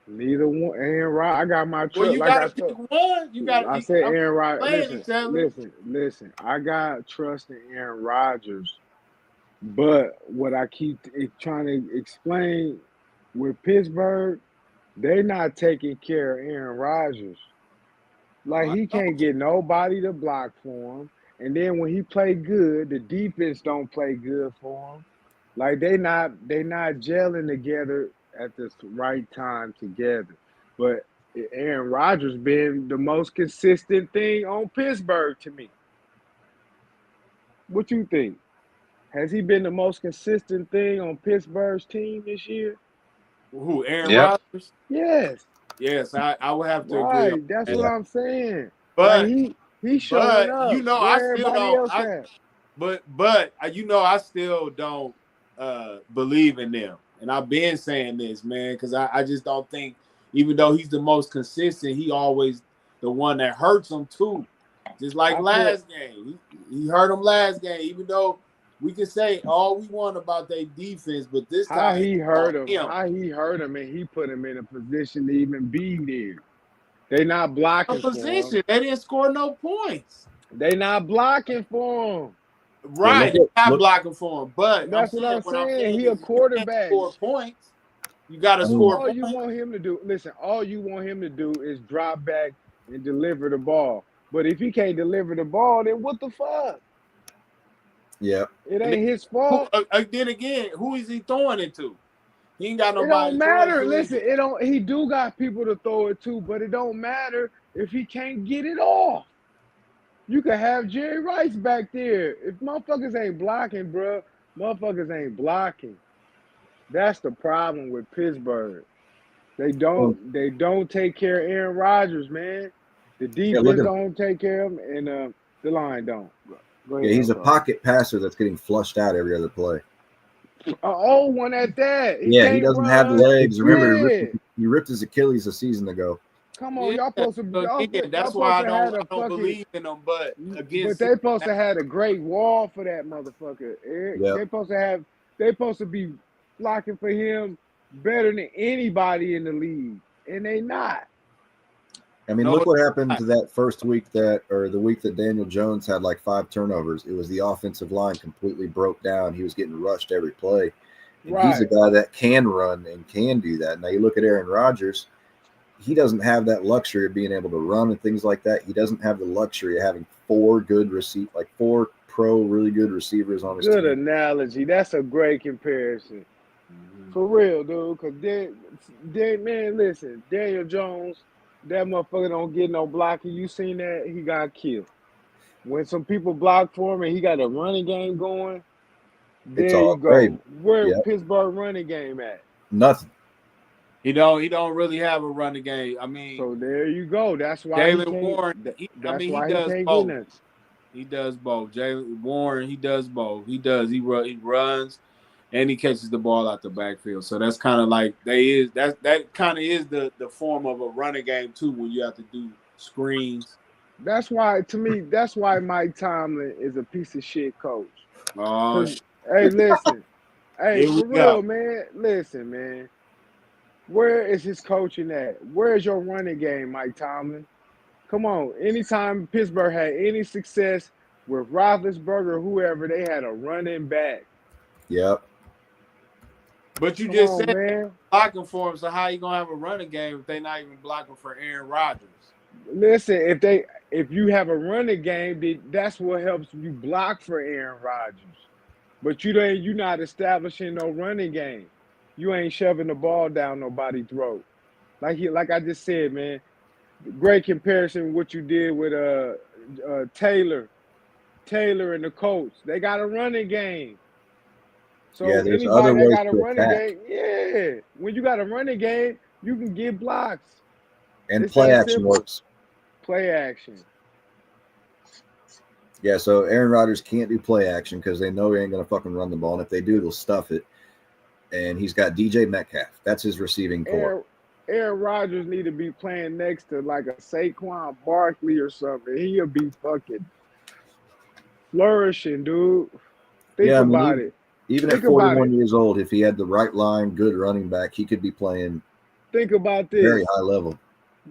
Neither one. Aaron Rod, I got my Well, trust. you Like got I to told, pick one. I said Aaron Rod. Playing each other. Listen. I got trust in Aaron Rodgers, but what I keep trying to explain with Pittsburgh, they not taking care of Aaron Rodgers. Like I he know. can't get nobody to block for him, and then when he play good, the defense don't play good for him. Like they not gelling together at the right time together. But Aaron Rodgers been the most consistent thing on Pittsburgh to me. What you think? Has he been the most consistent thing on Pittsburgh's team this year? Who? Aaron Yep. Rodgers? Yes. Yes, I would have to agree on Right. That's that. what I'm saying. Like But he's showing you up know, I where still everybody don't. else at. But you know, I still don't believe in them, and I've been saying this, man, because I just don't think, even though he's the most consistent, he always the one that hurts them too. Just like I feel last game, he hurt him last game. Even though we can say all we want about their defense, but this how time he hurt him, him. and he put him in a position to even be there. They not No blocking for position. him. They didn't score no points. They not blocking for him. Yeah, Right, not blocking for him. But That's what I'm what I'm saying. saying He is a if you can't quarterback. score points, you got to I mean, score All you points. want him to do, listen, all you want him to do is drop back and deliver the ball. But if he can't deliver the ball, then what the fuck? Yeah. It ain't his fault. Then again, who is he throwing it to? He ain't got It nobody don't to throw it matter. to Listen, either. it don't. He do got people to throw it to, but it don't matter if he can't get it off. You can have Jerry Rice back there. If motherfuckers ain't blocking, bro, motherfuckers ain't blocking. That's the problem with Pittsburgh. They Well, don't take care of Aaron Rodgers, man. The yeah, look defense at don't take care of him, and the line don't. Go ahead, he's a Uncle. pocket passer that's getting flushed out every other play. One at that. He Yeah, he can't doesn't have the run. legs. Remember, Yeah. he ripped his Achilles a season ago. Come on, Yeah, y'all supposed to again, y'all that's why supposed to have a I don't fucking. believe in them. But But against they supposed to have a great wall for that motherfucker. Eric. Yep. They supposed to be blocking for him better than anybody in the league, and they not. I mean, No, look what it's happened not. to that first week the week that Daniel Jones had like 5 turnovers. It was the offensive line completely broke down. He was getting rushed every play. And he's a Right. guy that can run and can do that. Now you look at Aaron Rodgers, he doesn't have that luxury of being able to run and things like that. He doesn't have the luxury of having 4 pro really good receivers on his Good team. analogy. That's a great comparison. For real, dude. Cause man, listen, Daniel Jones, that motherfucker don't get no blocking. You seen that? He got killed. When some people block for him and he got a running game going, It's there all you go. great. Where Yep. Pittsburgh running game at? Nothing. He don't really have a running game. I mean, So there you go. That's why he Jalen can't. Warren. He He does can't get both. nothing. He does both. Jalen Warren, he does both. He does. He runs, and he catches the ball out the backfield. So that's kind of like that kind of is the form of a running game too, when you have to do screens. That's why, to me, that's why Mike Tomlin is a piece of shit coach. Oh, Hey, listen. Hey, here we for go. real, man. Listen, man. Where is his coaching at? Where is your running game, Mike Tomlin? Come on. Anytime Pittsburgh had any success with Roethlisberger, whoever, they had a running back. Yep. But you Come just on, said man. blocking for him, so how you gonna have a running game if they not even blocking for Aaron Rodgers? Listen, if you have a running game, that's what helps you block for Aaron Rodgers. But you're not establishing no running game. You ain't shoving the ball down nobody's throat. Like I just said, man. Great comparison what you did with Taylor and the Colts. They got a running game. Yeah, So there's other anybody that ways got a to running attack, game, yeah. When you got a running game, you can get blocks. and It's play that action simple. works. Play action. Yeah, so Aaron Rodgers can't do play action because they know he ain't gonna fucking run the ball, and if they do, they'll stuff it. And he's got DJ Metcalf. That's his receiving core. Aaron Rodgers need to be playing next to like a Saquon Barkley or something. He'll be fucking flourishing, dude. Think Yeah, I mean, about it. even Think at about 41 it. years old, if he had the right line, good running back, he could be playing Think about very this. high level.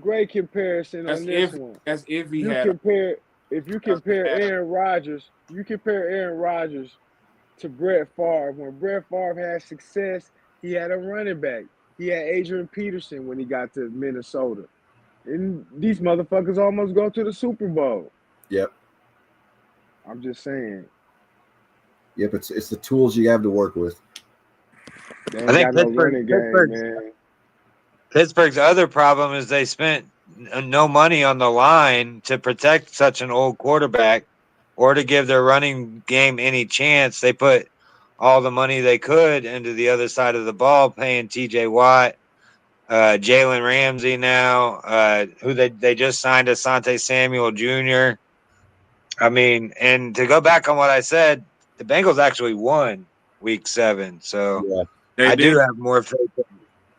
Great comparison That's on this if one. that's if he You had a compare if you doesn't compare have Aaron Rodgers, to Brett Favre. When Brett Favre had success, he had a running back. He had Adrian Peterson when he got to Minnesota. And these motherfuckers almost go to the Super Bowl. Yep. I'm just saying. Yep, it's the tools you have to work with. They I ain't think got no running game, man. Pittsburgh's other problem is they spent no money on the line to protect such an old quarterback or to give their running game any chance. They put all the money they could into the other side of the ball, paying TJ Watt, Jalen Ramsey now, who they just signed Asante Samuel Jr. I mean, and to go back on what I said, the Bengals actually won week 7. So Yeah. they I do did. have more faith.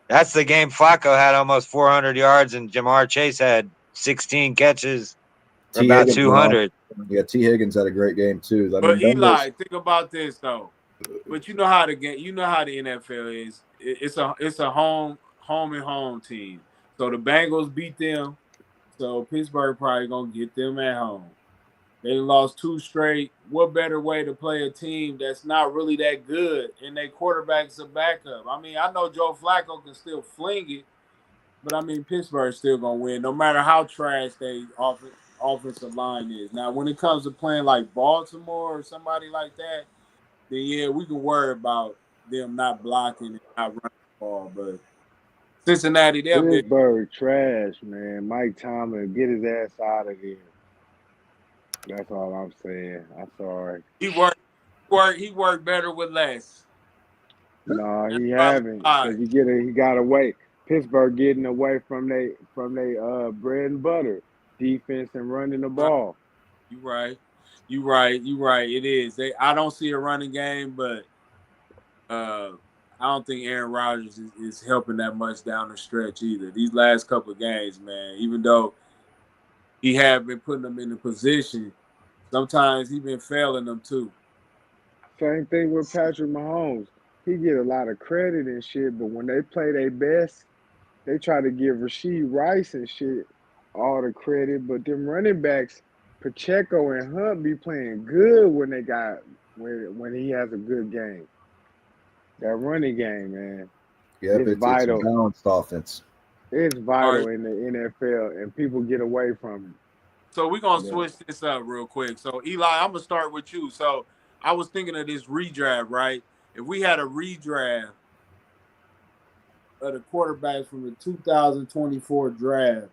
That's the game Flacco had almost 400 yards and Jamar Chase had 16 catches for T. about Higgins went off. 200. Yeah, T. Higgins had a great game too. I mean, But Bengals. Eli, think about this though. But you know how the NFL is. It's a home and home team. So the Bengals beat them. So Pittsburgh probably gonna get them at home. They lost 2 straight. What better way to play a team that's not really that good and their quarterback's a backup? I mean, I know Joe Flacco can still fling it, but I mean Pittsburgh's still gonna win, no matter how trash they offensive line is. Now, when it comes to playing like Baltimore or somebody like that, then yeah, we can worry about them not blocking and not running the ball. But Cincinnati, they'll be. Pittsburgh trash, man. Mike Tomlin, get his ass out of here. That's all I'm saying. I'm sorry. He worked better with less. No, That's he probably haven't why. because he got away. Pittsburgh getting away from they bread and butter defense and running the ball. You right. It is. I don't see a running game, but I don't think Aaron Rodgers is helping that much down the stretch either. These last couple of games, man, even though he have been putting them in a position, sometimes he been failing them too. Same thing with Patrick Mahomes. He get a lot of credit and shit, but when they play their best, they try to give Rasheed Rice and shit all the credit. But them running backs, Pacheco and Hunt, be playing good when he has a good game. That running game, man, Yep, it's it's a vital. balanced offense. It's vital Right. in the NFL, and people get away from So we're gonna it. switch this up real quick. So Eli, I'm gonna start with you. So I was thinking of this redraft, right? If we had a redraft of the quarterbacks from the 2024 draft,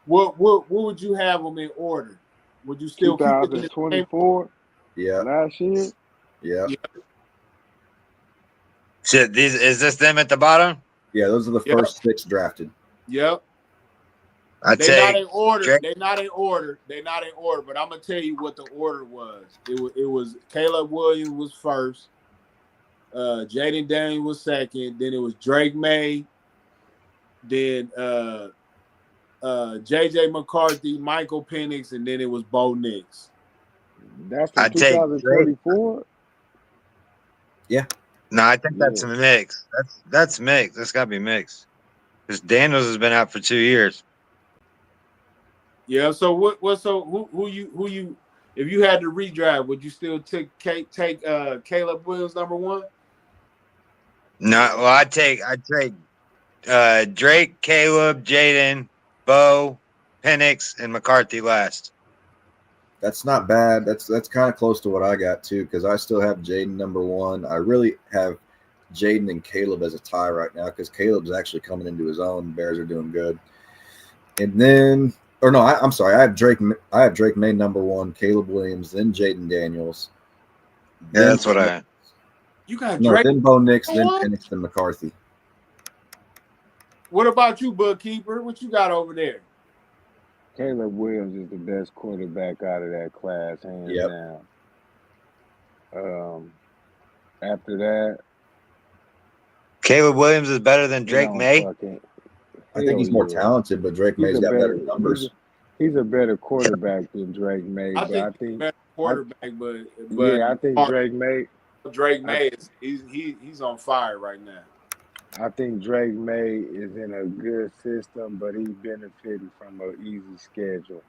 what would you have them in order? Would you still keep it in the same? 2024, Yeah, last year, yeah, Yeah. Shit, is this them at the bottom? yeah. Those are the Yep. first 6 drafted. Yep. I They not take in order. Drake. They not in order. But I'm gonna tell you what the order was. It was Caleb Williams was first. Jaden Daniels was second. Then it was Drake May. Then JJ McCarthy, Michael Penix, and then it was Bo Nix. that's I from take Drake. 2024. No, I think that's Yeah. a mix. That's mixed. That's got to be mixed. Because Daniels has been out for 2 years. Yeah. So what? So who you If you had to redraft, would you still take Caleb Williams number 1? No, well, I'd take Drake, Caleb, Jaden, Bo, Penix, and McCarthy last. That's not bad. That's kind of close to what I got too, because I still have Jaden number 1. I really have Jaden and Caleb as a tie right now because Caleb's actually coming into his own. Bears are doing good. And then, or no, I'm sorry. I have Drake May number 1, Caleb Williams, then Jaden Daniels. Yeah, that's what I had. You got No, Drake. then Bo Nix, then Penix, then McCarthy. What about you, bookkeeper? What you got over there? Caleb Williams is the best quarterback out of that class, hands down. After that, Caleb Williams is better than Drake May. I think he's more talented, but Drake May's got better numbers. He's a better quarterback than Drake May. I think better quarterback, but yeah, I think Drake May is he's on fire right now. I think Drake May is in a good system, but he's benefiting from an easy schedule.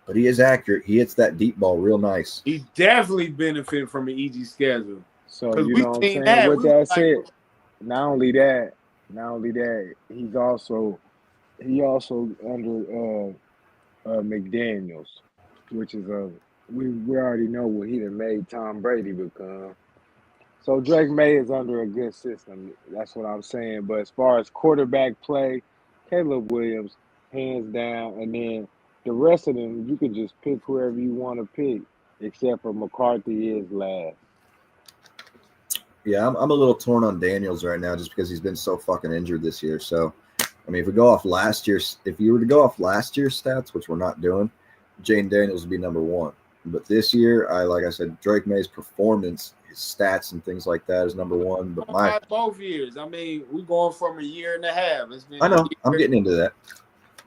But he is accurate. He hits that deep ball real nice. He definitely benefiting from an easy schedule. So you know what I'm saying? With that said, not only that, he also under McDaniels, which is we already know what he done made Tom Brady become. So Drake May is under a good system. That's what I'm saying. But as far as quarterback play, Caleb Williams, hands down. And then the rest of them, you can just pick whoever you want to pick, except for McCarthy is last. Yeah, I'm a little torn on Daniels right now just because he's been so fucking injured this year. So, I mean, if you were to go off last year's stats, which we're not doing, Jaden Daniels would be number 1. But this year, like I said, Drake May's performance, his stats and things like that is number 1. But both years. I mean, we're going from a year and a half. It's been I know. I'm getting into that.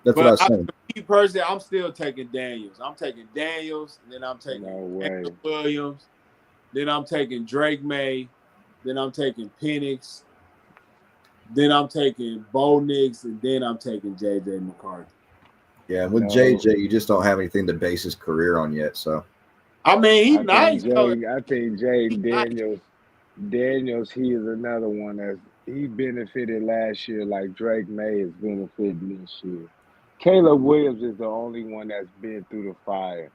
That's what I was saying. Me personally, I'm still taking Daniels. I'm taking Daniels, and then I'm taking Williams. Then I'm taking Drake May. Then I'm taking Penix. Then I'm taking Bo Nix, and then I'm taking J.J. McCarthy. Yeah, and with J.J., you just don't have anything to base his career on yet. So, I mean, he's nice. I think Daniels, he is another one that he benefited last year like Drake May is benefiting this year. Caleb Williams is the only one that's been through the fire.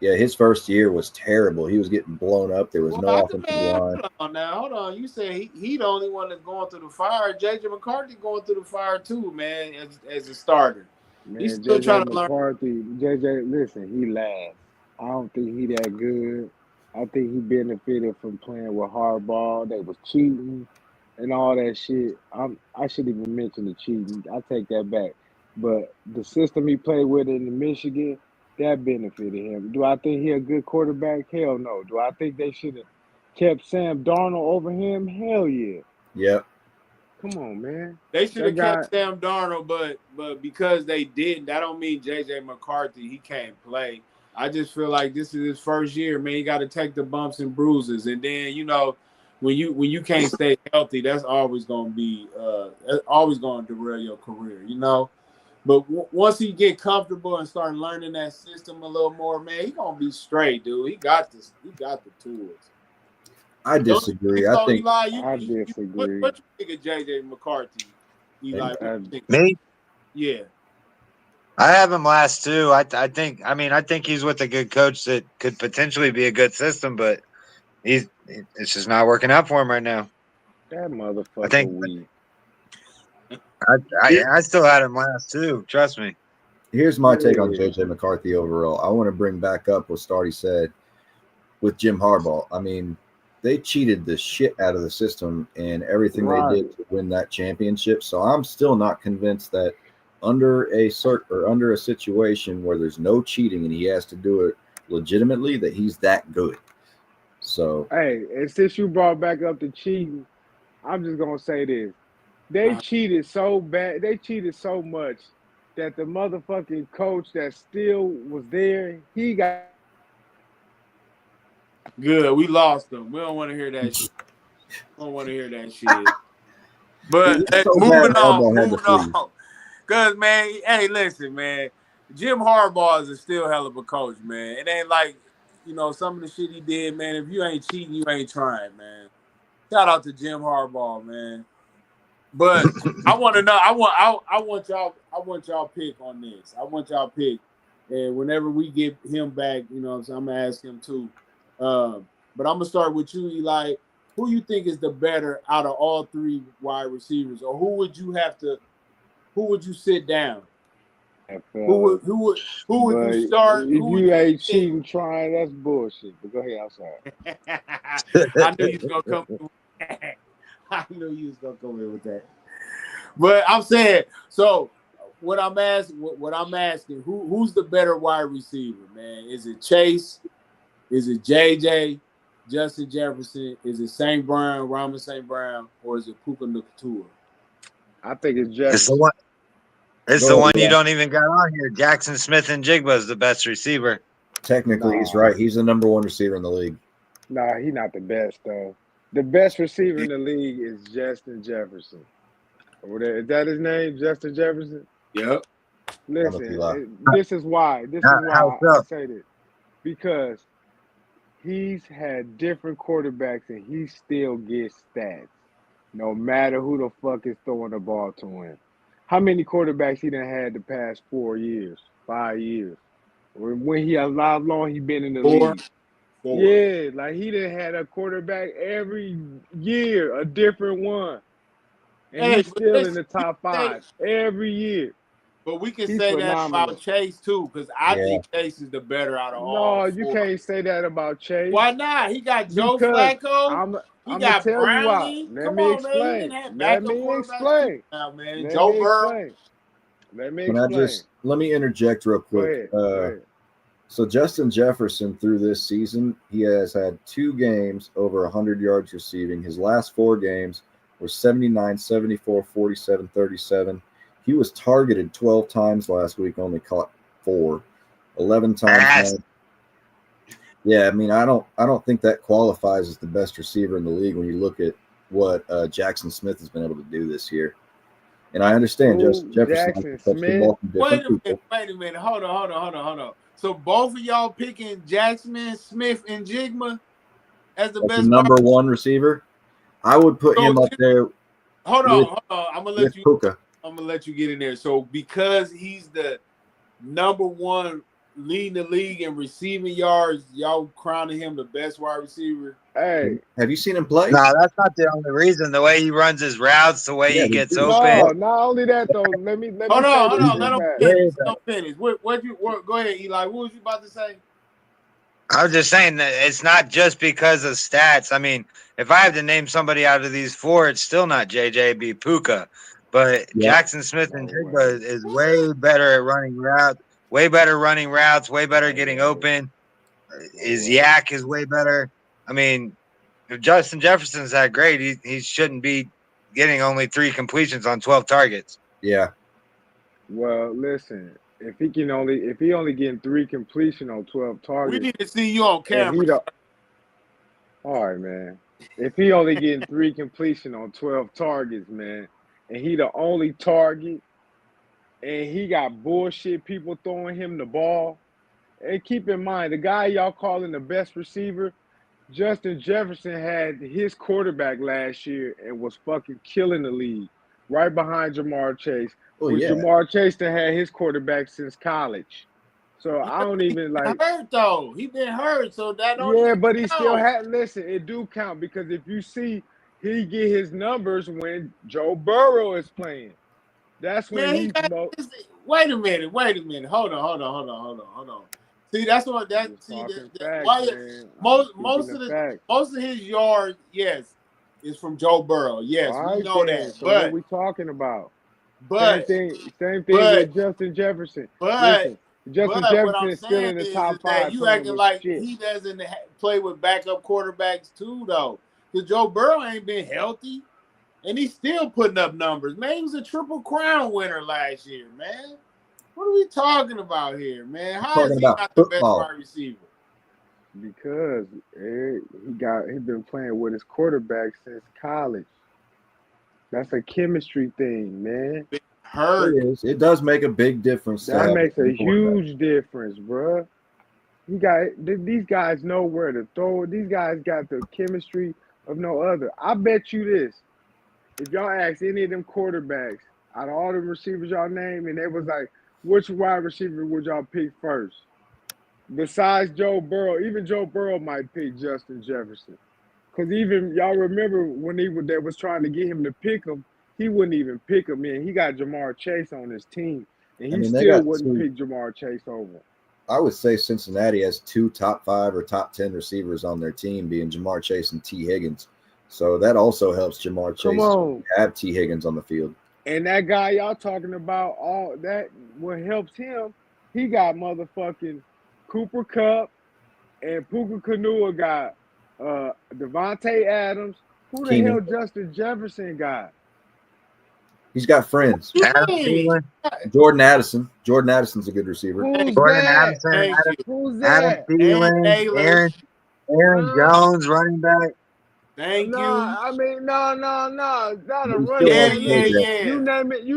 Yeah, his first year was terrible. He was getting blown up. There was no offensive line. Hold on. You say he the only one that's going through the fire. J.J. McCarthy going through the fire too, man, as a starter. Man, he's still trying to learn. JJ, listen, he lasts. I don't think he that good. I think he benefited from playing with hardball. They was cheating and all that shit. I shouldn't even mention the cheating. I take that back. But the system he played with in Michigan, that benefited him. Do I think he a good quarterback? Hell no. Do I think they should have kept Sam Darnold over him? Hell yeah. Yep. Come on, man. They should have kept Sam Darnold, but because they didn't, that don't mean J.J. McCarthy, he can't play. I just feel like this is his first year, man. You got to take the bumps and bruises. And then, you know, when you can't stay healthy, that's always going to be always going to derail your career, you know. But once he get comfortable and start learning that system a little more, man, he gonna be straight, dude. He got this. He got the tools. I disagree. I think I disagree. What you think of J.J. McCarthy, Eli? Me? Yeah. I have him last too. I think he's with a good coach that could potentially be a good system, but it's just not working out for him right now. That motherfucker. I still had him last too. Trust me. Here's my take on J.J. McCarthy overall. I want to bring back up what Starty said with Jim Harbaugh. I mean, they cheated the shit out of the system and everything they did to win that championship. So I'm still not convinced that under a situation where there's no cheating and he has to do it legitimately, that he's that good. So hey, and since you brought back up the cheating, I'm just gonna say this. They cheated so bad, they cheated so much that the motherfucking coach that still was there, he got good. We lost them. We don't want to hear that shit. We don't want to hear that shit. But moving on. Because, man, hey, listen, man. Jim Harbaugh is still hell of a coach, man. It ain't like, some of the shit he did, man. If you ain't cheating, you ain't trying, man. Shout out to Jim Harbaugh, man. But I want to know. I want y'all pick on this. I want y'all pick, and whenever we get him back, so I'm gonna ask him too. But I'm gonna start with you, Eli. Who you think is the better out of all three wide receivers, or who would you sit down? Who would But you start? if you ain't cheating, trying, that's bullshit. But go ahead, outside. I knew you was gonna come. I knew you was gonna come in with that. But I'm saying, so what I'm asking, who's the better wide receiver, man? Is it Chase? Is it JJ? Justin Jefferson? Is it St. Brown, Ramon St. Brown, or is it Puka Nacua? I think it's Jefferson. It's the one. It's the one you don't even got on here. Jackson Smith and Jigba is the best receiver. Technically, he's right. He's the number one receiver in the league. Nah, he's not the best though. The best receiver in the league is Justin Jefferson. Is that his name, Justin Jefferson? Yep. Listen, this is why I say this. Because he's had different quarterbacks and he still gets stats, no matter who the fuck is throwing the ball to him. How many quarterbacks he done had the past 4 years, 5 years? When he how long he been in the league? 4. Yeah, like he done had a quarterback every year, a different one. And he's still in the top 5 every year. But we can say that about Chase too, because I think Chase is the better out of all. No, you can't say that about Chase. Why not? He got Joe Flacco. I'm gonna tell you why. Let me explain. Let me explain. Joe Burrow. Let me explain. Let me interject real quick. Go ahead. So Justin Jefferson through this season, he has had 2 games over 100 yards receiving. His last 4 games were 79, 74, 47, 37. He was targeted 12 times last week, only caught 4. 11 times. Yeah, I mean, I don't think that qualifies as the best receiver in the league when you look at what Jackson Smith has been able to do this year. And I understand Justin Jefferson. Wait a minute. Hold on. So both of y'all picking Jackson Smith and Jigma as the best number one receiver? I would put him up there. Hold on. I'm gonna let you get in there. So because he's the number one leading the league in receiving yards, y'all crowning him the best wide receiver. Hey, have you seen him play? No, that's not the only reason. The way he runs his routes, the way he gets open. No, not only that though. Let me hold on. Let him finish. Go ahead, Eli. What was you about to say? I was just saying that it's not just because of stats. I mean, if I have to name somebody out of these 4, it's still not JJ, it'd be Puka. But Jackson Smith and Jigba is way better at running routes, way better getting open. His yak is way better. I mean, if Justin Jefferson's that great, he shouldn't be getting only 3 completions on 12 targets. Yeah. Well, listen, if he only getting 3 completion on 12 targets, we need to see you on camera. All right, man. If he only getting 3 completion on 12 targets, man, and he the only target, and he got bullshit people throwing him the ball. And keep in mind, the guy y'all calling the best receiver, Justin Jefferson, had his quarterback last year and was fucking killing the league, right behind Jamar Chase. Jamar Chase that had his quarterback since college. So I don't even like. Hurt though. He been hurt, so that don't. Yeah, but he still had. Listen, it do count because if you see, he get his numbers when Joe Burrow is playing. That's when he's. Wait a minute. Hold on. See, that's what that. See, most of his yards, yes, is from Joe Burrow. Yes, we know that. So what we talking about? But same thing with Justin Jefferson. Listen, Justin Jefferson is still in the top 5. You acting like he doesn't play with backup quarterbacks too, though. Because Joe Burrow ain't been healthy, and he's still putting up numbers. Man, he was a Triple Crown winner last year, man. What are we talking about here, man? How is he not the best wide receiver? Because he's been playing with his quarterback since college. That's a chemistry thing, man. hurt. It is. It does make a big difference. To That have makes a quarterback. huge difference, bruh. These guys know where to throw it. These guys got the chemistry of no other. I bet you this. If y'all ask any of them quarterbacks out of all the receivers y'all name, and they was like, which wide receiver would y'all pick first? Besides Joe Burrow, even Joe Burrow might pick Justin Jefferson. Because even y'all remember when they was trying to get him to pick him, he wouldn't even pick him in. He got Jamar Chase on his team, and he still wouldn't pick Jamar Chase over. I would say Cincinnati has 2 top 5 or top 10 receivers on their team, being Jamar Chase and T. Higgins. So that also helps Jamar Chase have T. Higgins on the field. And that guy y'all talking about, all that what helps him, he got motherfucking Cooper Kupp and Puka Kanua got Devontae Adams. Who the hell Justin Jefferson got? He's got friends. Jordan Addison. Jordan Addison's a good receiver. Who's Jordan that? Addison, Who's Adam that? Thielen, Aaron Jones, running back. Thank you. I mean, no, not a He's running back. Yeah. You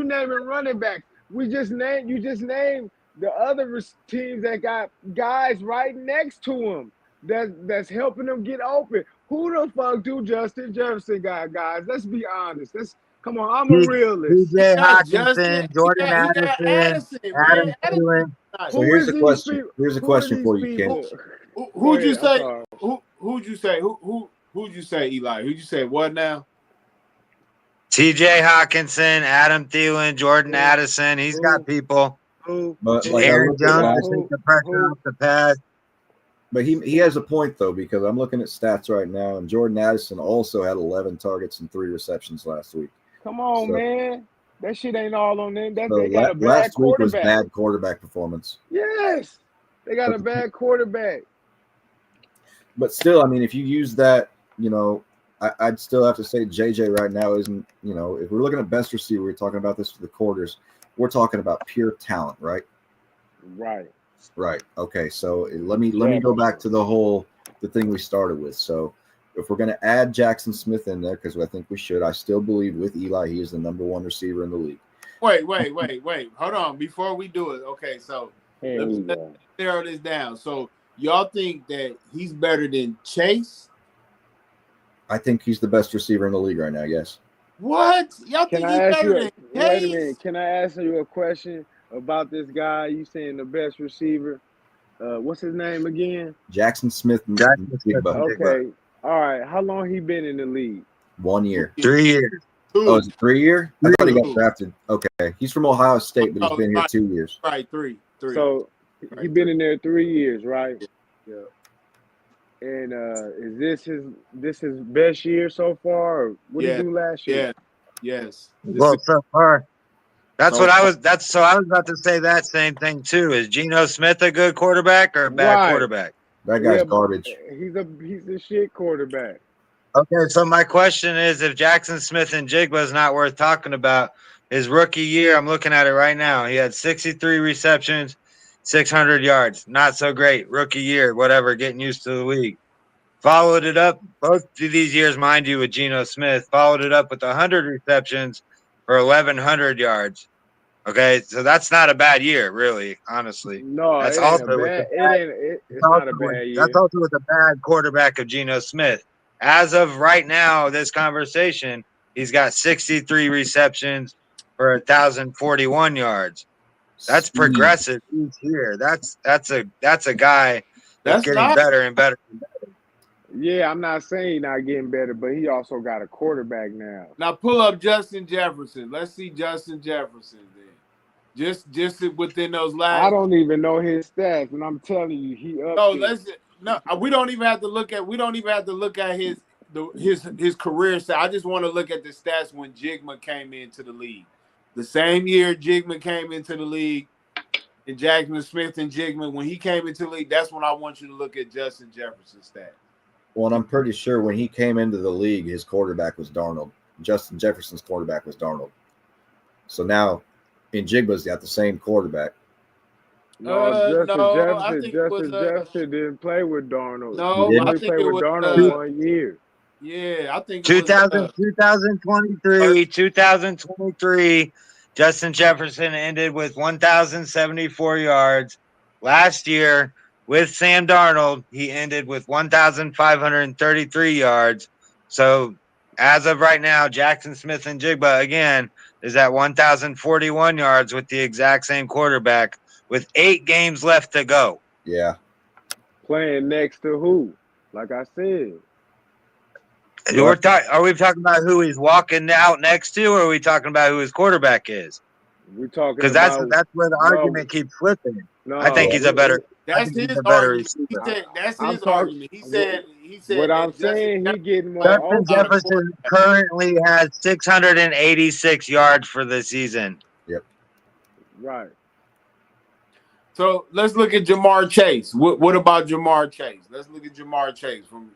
name it running back. You just named the other teams that got guys right next to him that's helping them get open. Who the fuck do Justin Jefferson got, guys? Let's be honest. Come on, I'm a realist. TJ Hawkinson, Jordan Addison, Adam Thielen. So here's the question. Here's a question for you, Ken. Who'd you say? Who'd you say? Who'd you say, Eli? Who'd you say? What now? TJ Hawkinson, Adam Thielen, Jordan Addison. He's got people. But like Aaron Jones take the pressure off the pass. But he has a point though, because I'm looking at stats right now, and Jordan Addison also had 11 targets and 3 receptions last week. Come on, man. That shit ain't all on them. They got a bad last week was quarterback. bad quarterback performance. Yes. They got a bad quarterback. But still, I mean, if you use that, I'd still have to say JJ right now isn't, if we're looking at best receiver, we're talking about this for the quarters. We're talking about pure talent, right? Right. Right. Okay. So let me go back to the thing we started with. So if we're going to add Jackson Smith in there, because I think we should, I still believe with Eli, he is the number 1 receiver in the league. Wait. Hold on. Before we do it. Okay. So let's narrow this down. So y'all think that he's better than Chase? I think he's the best receiver in the league right now. Yes. What? Y'all think he's better than Chase? Wait a minute. Can I ask you a question about this guy? You saying the best receiver? What's his name again? Jackson Smith. Okay. All right. How long he been in the league? 1 year. 3 years. Oh, is it 3 year? I thought he got drafted. Okay. He's from Ohio State, but he's been here 2 years. Right, three. So he been in there 3 years, right? Yeah. And is this his best year so far? Or what did he do last year? Yeah. Yes. Well, so far. That's what I was. I was about to say that same thing too. Is Geno Smith a good quarterback or a bad quarterback? That guy's garbage. He's a shit quarterback. Okay, so my question is, if Jackson Smith and Jigba is not worth talking about, his rookie year, I'm looking at it right now. He had 63 receptions, 600 yards. Not so great. Rookie year, whatever, getting used to the league. Followed it up, both of these years, mind you, with Geno Smith, followed it up with 100 receptions for 1,100 yards. Okay, so that's not a bad year, really, honestly. No, that's it's not a bad year. That's also with a bad quarterback of Geno Smith. As of right now, this conversation, he's got 63 receptions for 1,041 yards. That's progressive each year. That's a guy that's getting better and better and better. Yeah, I'm not saying he's not getting better, but he also got a quarterback now. Now pull up Justin Jefferson. Let's see Justin Jefferson then. Just within those last. I don't even know his stats, and I'm telling you, he up. No, we don't even have to look at his career stat. I just want to look at the stats when Jigma came into the league. The same year Jigma came into the league, and Jackson Smith and Jigma, when he came into the league, that's when I want you to look at Justin Jefferson's stats. Well, and I'm pretty sure when he came into the league, his quarterback was Darnold. Justin Jefferson's quarterback was Darnold. So now, in Jigba's got the same quarterback. No, Justin Jefferson didn't play with Darnold. No, he played with Darnold 1 year. Yeah, I think 2023, Justin Jefferson ended with 1,074 yards. Last year, with Sam Darnold, he ended with 1,533 yards. So, as of right now, Jackson Smith and Jigba, again, is at 1,041 yards with the exact same quarterback with 8 games left to go. Yeah. Playing next to who? Like I said. Are we talking about who he's walking out next to, or are we talking about who his quarterback is? We're talking Because about that's where the argument keeps flipping. No, I think he's a better. That's his better argument. He receiver. said that's I'm his talking- argument. He said what that I'm saying, he getting more Justin open. Jefferson currently has 686 yards for the season. Yep. Right. So let's look at Jamar Chase. What about Jamar Chase? Let's look at Jamar Chase from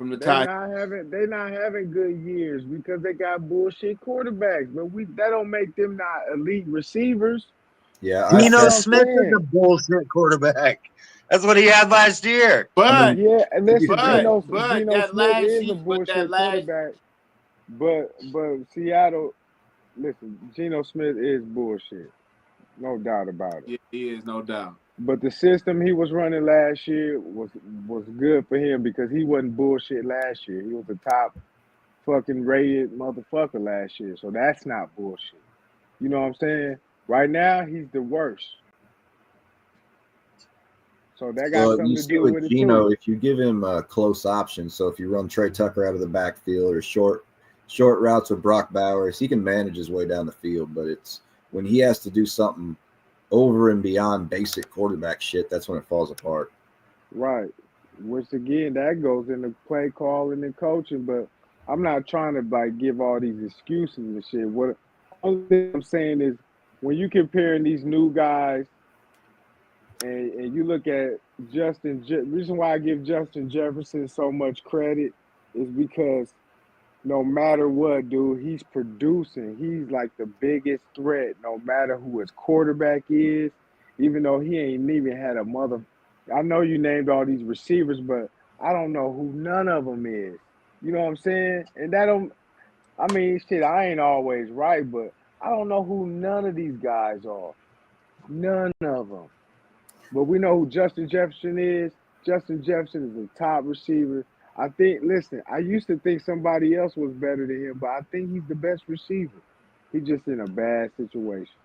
the time. They not having good years because they got bullshit quarterbacks. But that don't make them not elite receivers. Yeah. Geno Smith is a bullshit quarterback. That's what he had last year. But yeah, and listen, Geno that Smith last is a year, bullshit quarterback. But Seattle, listen, Geno Smith is bullshit. No doubt about it. Yeah, he is, no doubt. But the system he was running last year was good for him because he wasn't bullshit last year. He was the top fucking rated motherfucker last year. So that's not bullshit. You know what I'm saying? Right now, he's the worst. So that got something to do with it Geno, too. if you give him close options, so if you run Trey Tucker out of the backfield or short routes with Brock Bowers, he can manage his way down the field. But it's when he has to do something over and beyond basic quarterback shit, that's when it falls apart. Right. Which again, that goes into play calling and coaching. But I'm not trying to give all these excuses and shit. What only thing I'm saying is when you comparing these new guys and you look at reason why I give Justin Jefferson so much credit is because no matter what, dude, he's producing. He's like the biggest threat, no matter who his quarterback is, even though he ain't even had a mother. I know you named all these receivers, but I don't know who none of them is. You know what I'm saying? And I ain't always right, but I don't know who none of these guys are. None of them. But we know who Justin Jefferson is. Justin Jefferson is the top receiver. I used to think somebody else was better than him, but I think he's the best receiver. He's just in a bad situation.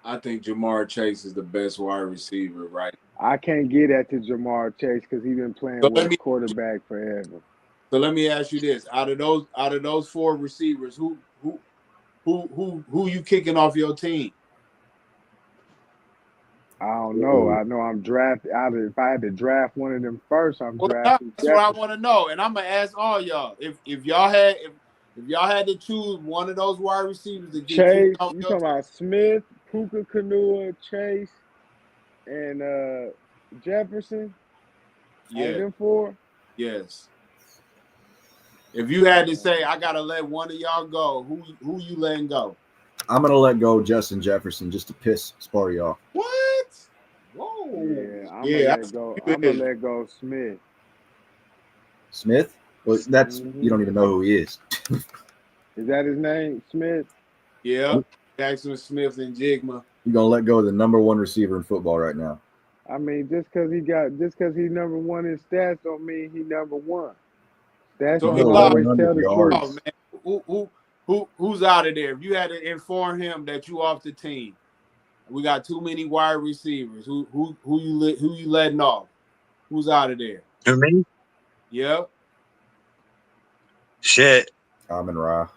I think Jamar Chase is the best wide receiver, right? I can't get at to Jamar Chase because he's been playing with his quarterback forever. So let me ask you this: out of those 4 receivers, who you kicking off your team? I don't know. I know I'm drafted. If I had to draft one of them first, I'm drafting. That's what I want to know, and I'm gonna ask all y'all if y'all had to choose one of those wide receivers to get Chase. off You talking about Smith, Puka Kanua, Chase, and Jefferson? Yeah, Out of them 4. Yes. If you had to say, I gotta let one of y'all go, who you letting go? I'm gonna let go Justin Jefferson just to piss Sparty off. What? Whoa. Yeah, I'm gonna let go Smith. Smith? Well, you don't even know who he is. Is that his name, Smith? Yeah, Jackson Smith and Jigma. You're gonna let go of the number 1 receiver in football right now. I mean, just because he's number 1 in stats don't mean he number 1. Stats So don't always tell the truth. Oh, man, who's out of there? If you had to inform him that you off the team, we got too many wide receivers. Who you letting off? Who's out of there? To me? Yep. Shit. Amon-Ra.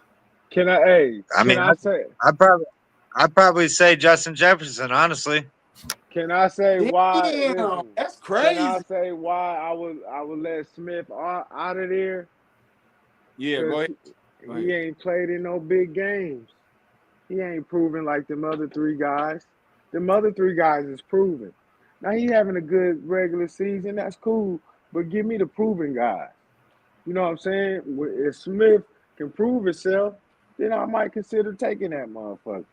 I'd probably say Justin Jefferson, honestly. Can I say why? Damn, that's crazy. Can I say why I would let Smith out of there? Yeah, go ahead. He ain't played in no big games. He ain't proven like them other 3 guys. Them other 3 guys is proven. Now he having a good regular season. That's cool. But give me the proven guys. You know what I'm saying? If Smith can prove himself, then I might consider taking that motherfucker.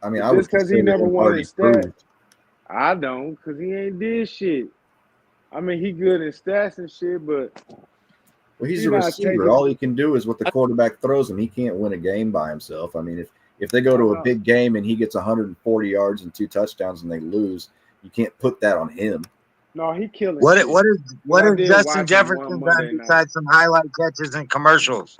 I mean, just because he never won his stats. I don't, because he ain't did shit. I mean, he good in stats and shit, but he's a receiver. All he can do is what the quarterback throws him. He can't win a game by himself. I mean, If they go to a big game and he gets 140 yards and 2 touchdowns and they lose, you can't put that on him. No, he killing. What shit. is Justin Jefferson done besides some highlight catches and commercials?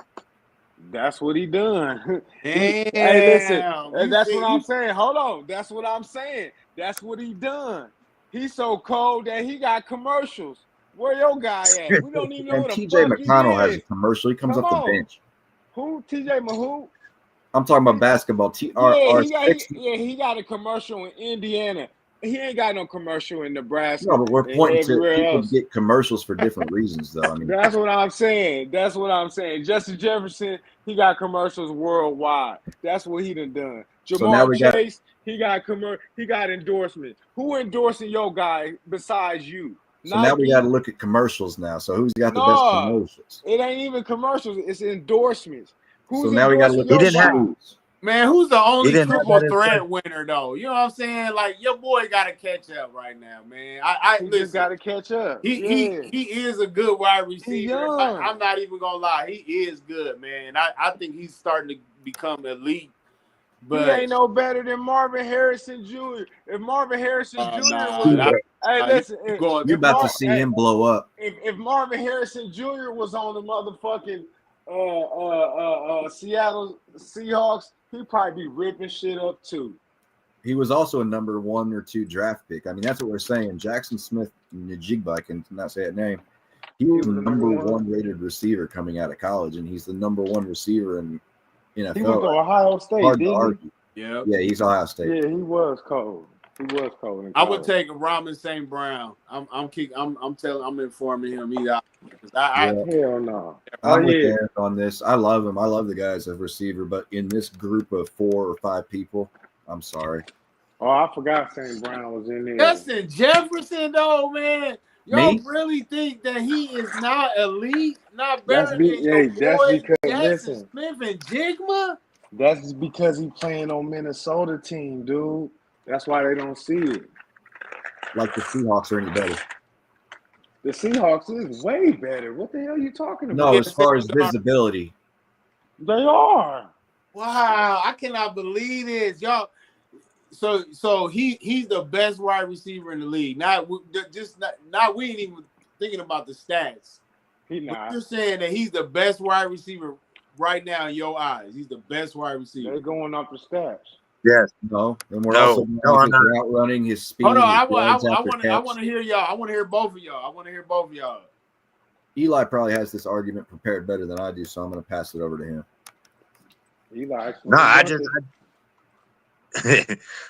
That's what he done. Damn. Hey, listen, that's what I'm saying. Hold on, that's what I'm saying. That's what he done. He's so cold that he got commercials. Where your guy at? We don't even know what the TJ fuck McConnell he has is. a commercial. He comes off the bench. Who? TJ Mahoo? I'm talking about basketball. He got a commercial in Indiana. He ain't got no commercial in Nebraska. No, but we're pointing to people else. get commercials for different reasons, though. I mean, that's what I'm saying. Justin Jefferson, he got commercials worldwide. That's what he done. Jamar Chase, he got endorsements. Who endorsing your guy besides you? So Nike? Now we got to look at commercials now. So who's got the best commercials? It ain't even commercials. It's endorsements. So now we got to look at shoes. Man, who's the only triple threat winner though? You know what I'm saying? Like your boy got to catch up right now, man. He just got to catch up. He is a good wide receiver. I'm not even gonna lie, he is good, man. I think he's starting to become elite. But he ain't no better than Marvin Harrison Jr. If Marvin Harrison Jr. listen, you're about to see him blow up. If Marvin Harrison Jr. was on the motherfucking Seattle Seahawks, he'd probably be ripping shit up too. He was also a number 1 or 2 draft pick. I mean, that's what we're saying. Jackson Smith Njigba, I can not say that name. He was the number 1 rated receiver coming out of college, and he's the number 1 receiver in NFL. He went to Ohio State, hard to argue. Yeah, he's Ohio State. Yeah, he was cold. I would take Ramon St. Brown. I'm informing him. Hell no. I'm with Eric on this. I love him. I love the guy as a receiver, but in this group of 4 or 5 people, I'm sorry. Oh, I forgot St. Brown was in there. Justin Jefferson, though, man. Y'all really think that he is not elite, not better than your boy Jackson Smith and Jigma? That's because he playing on Minnesota team, dude. That's why they don't see it. Like the Seahawks are any better. The Seahawks is way better. What the hell are you talking about? No, as far as visibility. They are. Wow, I cannot believe this. Y'all. So he's the best wide receiver in the league. We ain't even thinking about the stats. You're saying that he's the best wide receiver right now in your eyes. He's the best wide receiver. They're going up the stats. Yes. No. And we're also outrunning his speed. Hold on. I want to hear y'all. I want to hear both of y'all. Eli probably has this argument prepared better than I do, so I'm going to pass it over to him. Eli.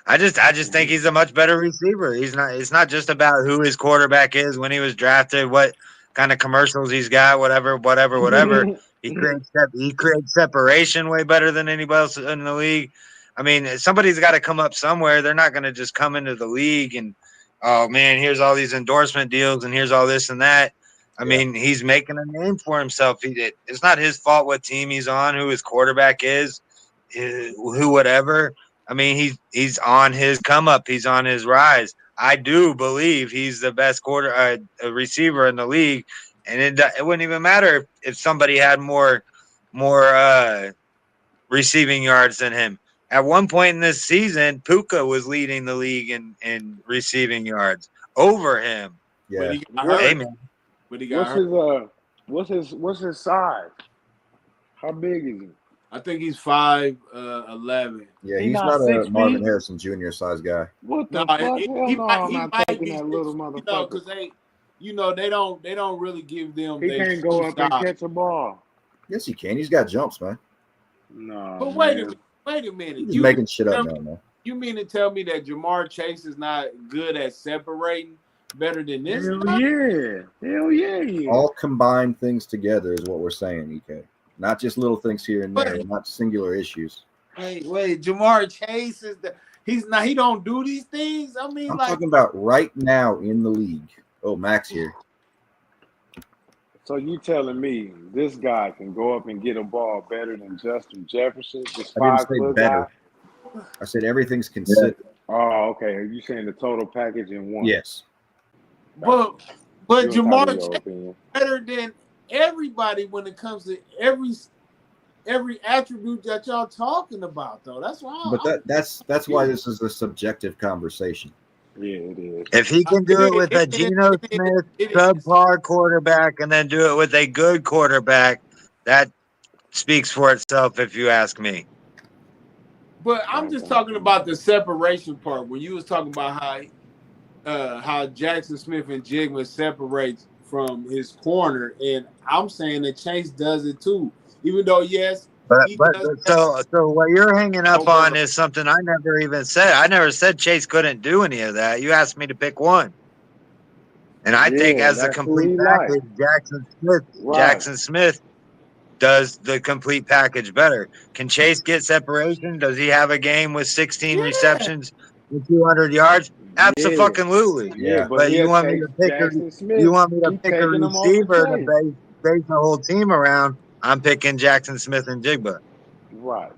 I just think he's a much better receiver. It's not just about who his quarterback is when he was drafted, what kind of commercials he's got, whatever. He creates separation way better than anybody else in the league. I mean, somebody's got to come up somewhere. They're not going to just come into the league and, oh man, here's all these endorsement deals and here's all this and that. I mean, he's making a name for himself. It's not his fault what team he's on, who his quarterback is, who whatever. I mean, he's on his come up. He's on his rise. I do believe he's the best receiver in the league, and it wouldn't even matter if somebody had more receiving yards than him. At one point in this season, Puka was leading the league in receiving yards over him. Yeah, What's his size? How big is he? I think he's 5'11". Yeah, he's not a Marvin Harrison Jr. size guy. What the fuck? He might be that little motherfucker. Because they don't really give them. He can't go up and catch a ball. Yes, he can. He's got jumps, man. No. But wait a minute. He's making shit up now, man. You mean to tell me that Jamar Chase is not good at separating better than this? Hell yeah. All combined things together is what we're saying, EK. Not just little things here and there, not singular issues. Wait, Jamar Chase he don't do these things? I mean, I'm talking about right now in the league. Oh, Max here. So you telling me this guy can go up and get a ball better than Justin Jefferson? I didn't say better. I said everything's considered. Oh, okay. Are you saying the total package in one? Yes. But Jamar Chase is better than everybody when it comes to every every attribute that y'all talking about, though. That's why. But that's why this is a subjective conversation. Yeah, it is. If he can do it with a Geno Smith subpar quarterback and then do it with a good quarterback, that speaks for itself, if you ask me. But I'm just talking about the separation part. When you was talking about how Jackson Smith and Jigma separates from his corner, and I'm saying that Chase does it too. Even though, yes, But he but does. so what you're hanging up on is something I never even said. I never said Chase couldn't do any of that. You asked me to pick one. And I think as a that's who complete he package, like. Jackson Smith does the complete package better. Can Chase get separation? Does he have a game with 16 receptions and 200 yards? Absolutely. Yeah, But you he'll want me take to pick Jackson Smith. you want me to He pick a taking him off receiver to Chase. base the whole team around? I'm picking Jackson Smith and Jigba. Right.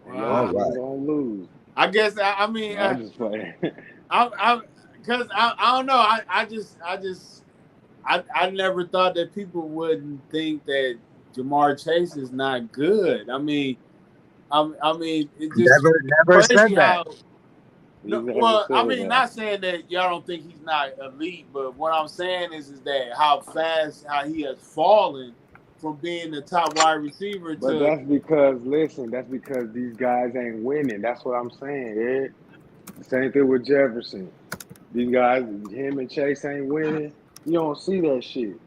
Wow. Your team gonna lose. I guess I mean I'm just playing. Because I don't know. I never thought that people wouldn't think that Jamar Chase is not good. I mean, it just never said that. Not saying that y'all don't think he's not elite, but what I'm saying is that how he has fallen from being the top wide receiver to. But that's because these guys ain't winning. That's what I'm saying, Ed. Same thing with Jefferson. These guys, him and Chase ain't winning. You don't see that shit.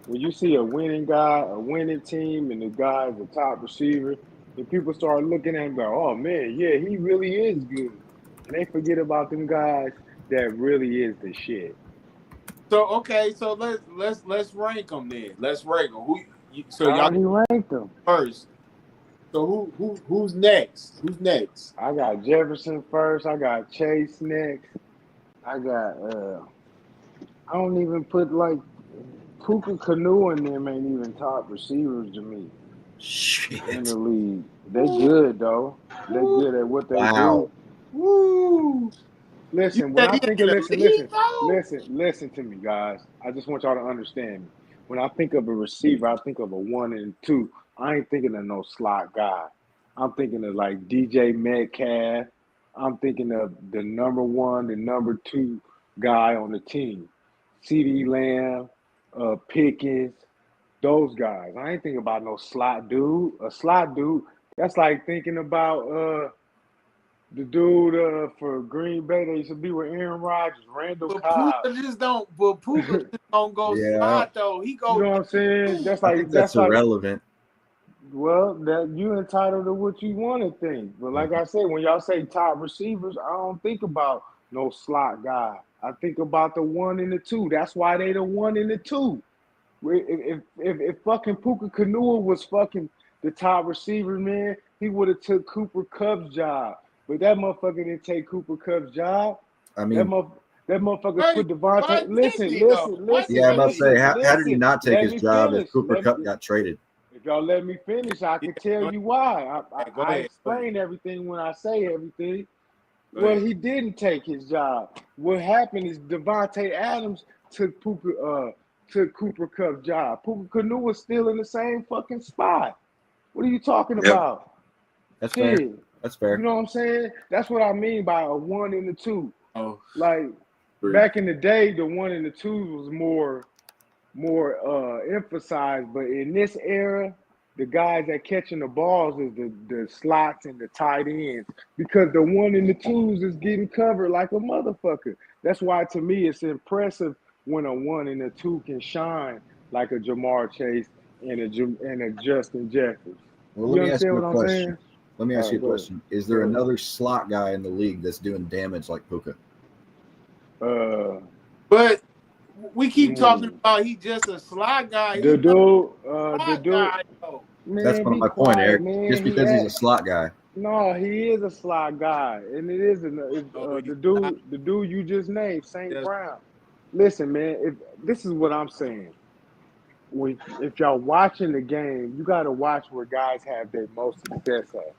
When you see a winning guy, a winning team, and the guy's the top receiver, then people start looking at him like, oh man, yeah, he really is good. And they forget about them guys that really is the shit. So okay, so let's rank them then. Let's rank them. I already ranked them first. So who's next? Who's next? I got Jefferson first. I got Chase next. I got I don't even put like Puka Canoe and them ain't even top receivers to me. Shit. In the league. They good though. They good at what they do. Woo. Listen, when I think of listen to me, guys. I just want y'all to understand me. When I think of a receiver, I think of a 1 and 2. I ain't thinking of no slot guy. I'm thinking of like DJ Metcalf. I'm thinking of the number 1, the number 2 guy on the team. CeeDee Lamb, Pickens, those guys. I ain't thinking about no slot dude. A slot dude, that's like thinking about the dude for Green Bay that used to be with Aaron Rodgers, Randall Cobb. Puka just don't go slot though. He go. You know what I'm saying? That's irrelevant. Well, that you entitled to what you want to think. But like I said, when y'all say top receivers, I don't think about no slot guy. I think about the 1 and the 2. That's why they the 1 and the 2. If fucking Puka Canoe was fucking the top receiver, man, he would have took Cooper Kupp's job. But that motherfucker didn't take Cooper Kupp's job. I mean, that motherfucker put Devontae. Listen. Yeah, I'm about to say, how did he not take his job if Cooper Kupp got traded? If y'all let me finish, I can tell you why. I explain everything when I say everything. Well, he didn't take his job. What happened is Devontae Adams took Cooper Kupp's job. Puka Canoe was still in the same fucking spot. What are you talking about? That's fair. That's fair. You know what I'm saying? That's what I mean by a 1 and a 2. Oh, like back in the day, the 1 and the 2 was more emphasized, but in this era, the guys that catching the balls is the slots and the tight ends, because the 1 and the 2s is getting covered like a motherfucker. That's why to me it's impressive when a 1 and a 2 can shine like a Jamar Chase and a Justin Jefferson. Well, let me ask you a question. Let me ask you a question. Is there another slot guy in the league that's doing damage like Puka? But we keep talking about he just a slot guy. The dude. Man, that's one of my point, Eric. Man, just because he's a slot guy. No, he is a slot guy, and it is the dude you just named, St. Brown. Listen, man, this is what I'm saying. If y'all watching the game, you got to watch where guys have their most success at.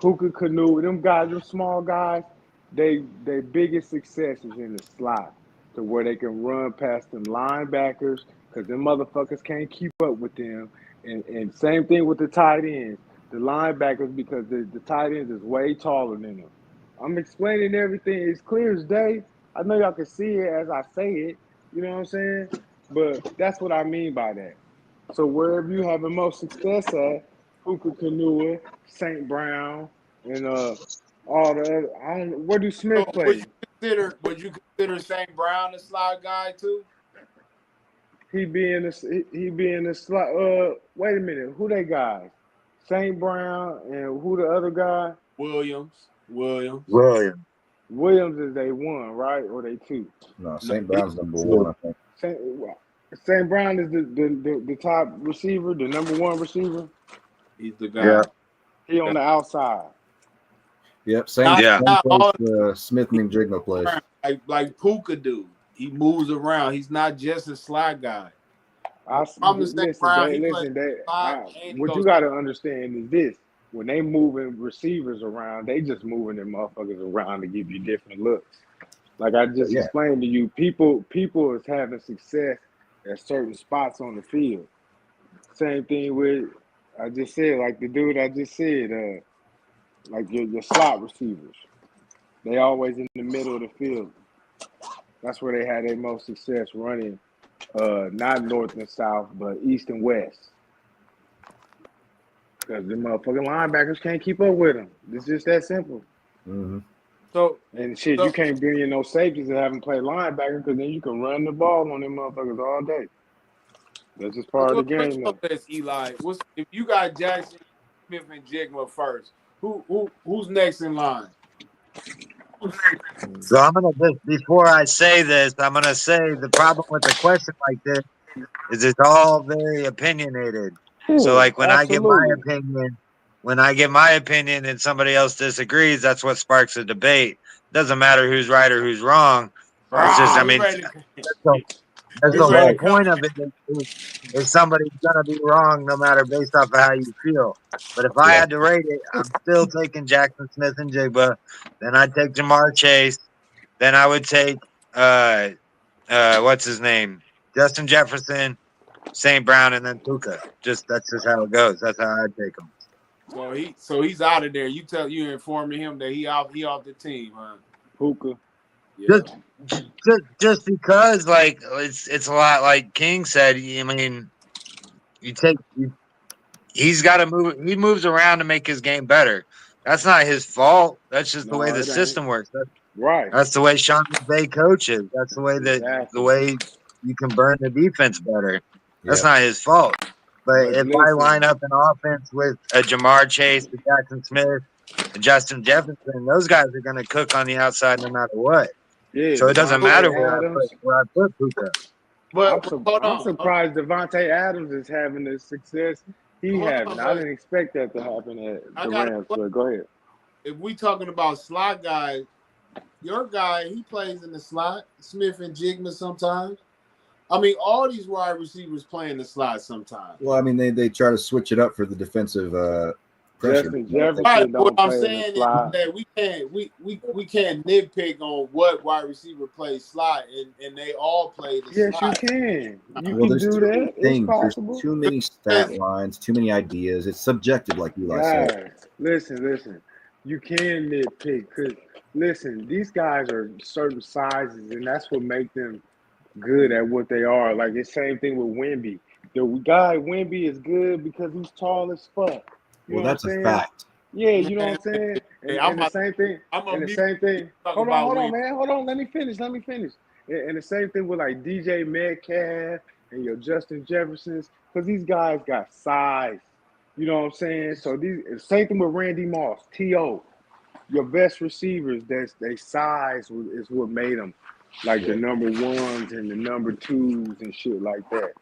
Puka Canoe, them guys, them small guys, their biggest success is in the slot, to where they can run past them linebackers, because them motherfuckers can't keep up with them. And same thing with the tight ends, the linebackers, because the tight ends is way taller than them. I'm explaining everything. It's clear as day. I know y'all can see it as I say it. You know what I'm saying? But that's what I mean by that. So wherever you having most success at, Puka Kanua, St. Brown, and all the other, I don't, where do So Smith play? would you consider St. Brown a slot guy too? He be in the slot. Wait a minute, who they guys? St. Brown and who the other guy? Williams. William. Williams is they one, right? Or they two? No, No, St. Brown's number one, I think. St. Brown is the top receiver, the number one receiver. he's the guy. Yeah. He on the outside. Yep, same Not, Yeah. place all Smith and Jigma plays. like Puka do. He moves around. He's not just a slot guy. I'm the St. Brown. He plays slot and he What you goes. got to understand is this: when they moving receivers around, they just moving them motherfuckers around to give you different looks. Like I just Yeah. explained to you, people is having success at certain spots on the field. Same thing with I just said, like the dude I just said, like your slot receivers. They always in the middle of the field. That's where they had their most success running, not north and south, but east and west. Because the motherfucking linebackers can't keep up with them. It's just that simple. Mm-hmm. So, And shit, you can't bring in no safeties that haven't played linebacker because then you can run the ball on them motherfuckers all day. That's just part of the game, though. This, Eli? If you got Jackson Smith and Jigma first, who's next in line? So I'm gonna just before I say this, I'm gonna say the problem with a question like this is it's all very opinionated. So like when I give my opinion and somebody else disagrees, that's what sparks a debate. Doesn't matter who's right or who's wrong. It's just, I mean, that's the whole point of it is somebody's gonna be wrong no matter based off of how you feel. But if I had to rate it, I'm still taking Jackson Smith and Jigba. Then I'd take Jamar Chase. Then I would take what's his name? Justin Jefferson, St. Brown, and then Puka. That's just how it goes. That's how I'd take him. So he's out of there. You informing him that he off the team, huh? Puka. Yeah. Just because like it's a lot like King said. I mean, he's got to move. He moves around to make his game better. That's not his fault. That's just the way the system works. That's the way Sean McVay coaches. That's the way the way you can burn the defense better. That's not his fault. But if I line up an offense with a Jamar Chase, a Jackson Smith, a Justin Jefferson, those guys are going to cook on the outside no matter what. Yeah, so it doesn't matter where I put Puka. But I'm surprised Devontae Adams is having the success he having. I didn't expect that to happen at the Rams. But go ahead. If we talking about slot guys, your guy, he plays in the slot, Smith and Jigma sometimes. I mean, all these wide receivers play in the slot sometimes. Well, I mean, they try to switch it up for the defensive pressure. Justin Jefferson right. What I'm saying is that we can't nitpick on what wide receiver plays slot, and they all play the slot. Yes, you can. You well, can do that. It's possible. There's too many stat lines, too many ideas. It's subjective, like Eli said. Listen. You can nitpick because, listen, these guys are certain sizes, and that's what makes them good at what they are. Like the same thing with Wemby. The guy Wemby is good because he's tall as fuck. Well, that's a fact. Yeah, you know what I'm saying? And the same thing. Hold on, man. Hold on. Let me finish. And the same thing with like DJ Metcalf and your Justin Jeffersons, because these guys got size. You know what I'm saying? So same thing with Randy Moss, T.O. Your best receivers, they size is what made them like the number ones and the number twos and shit like that.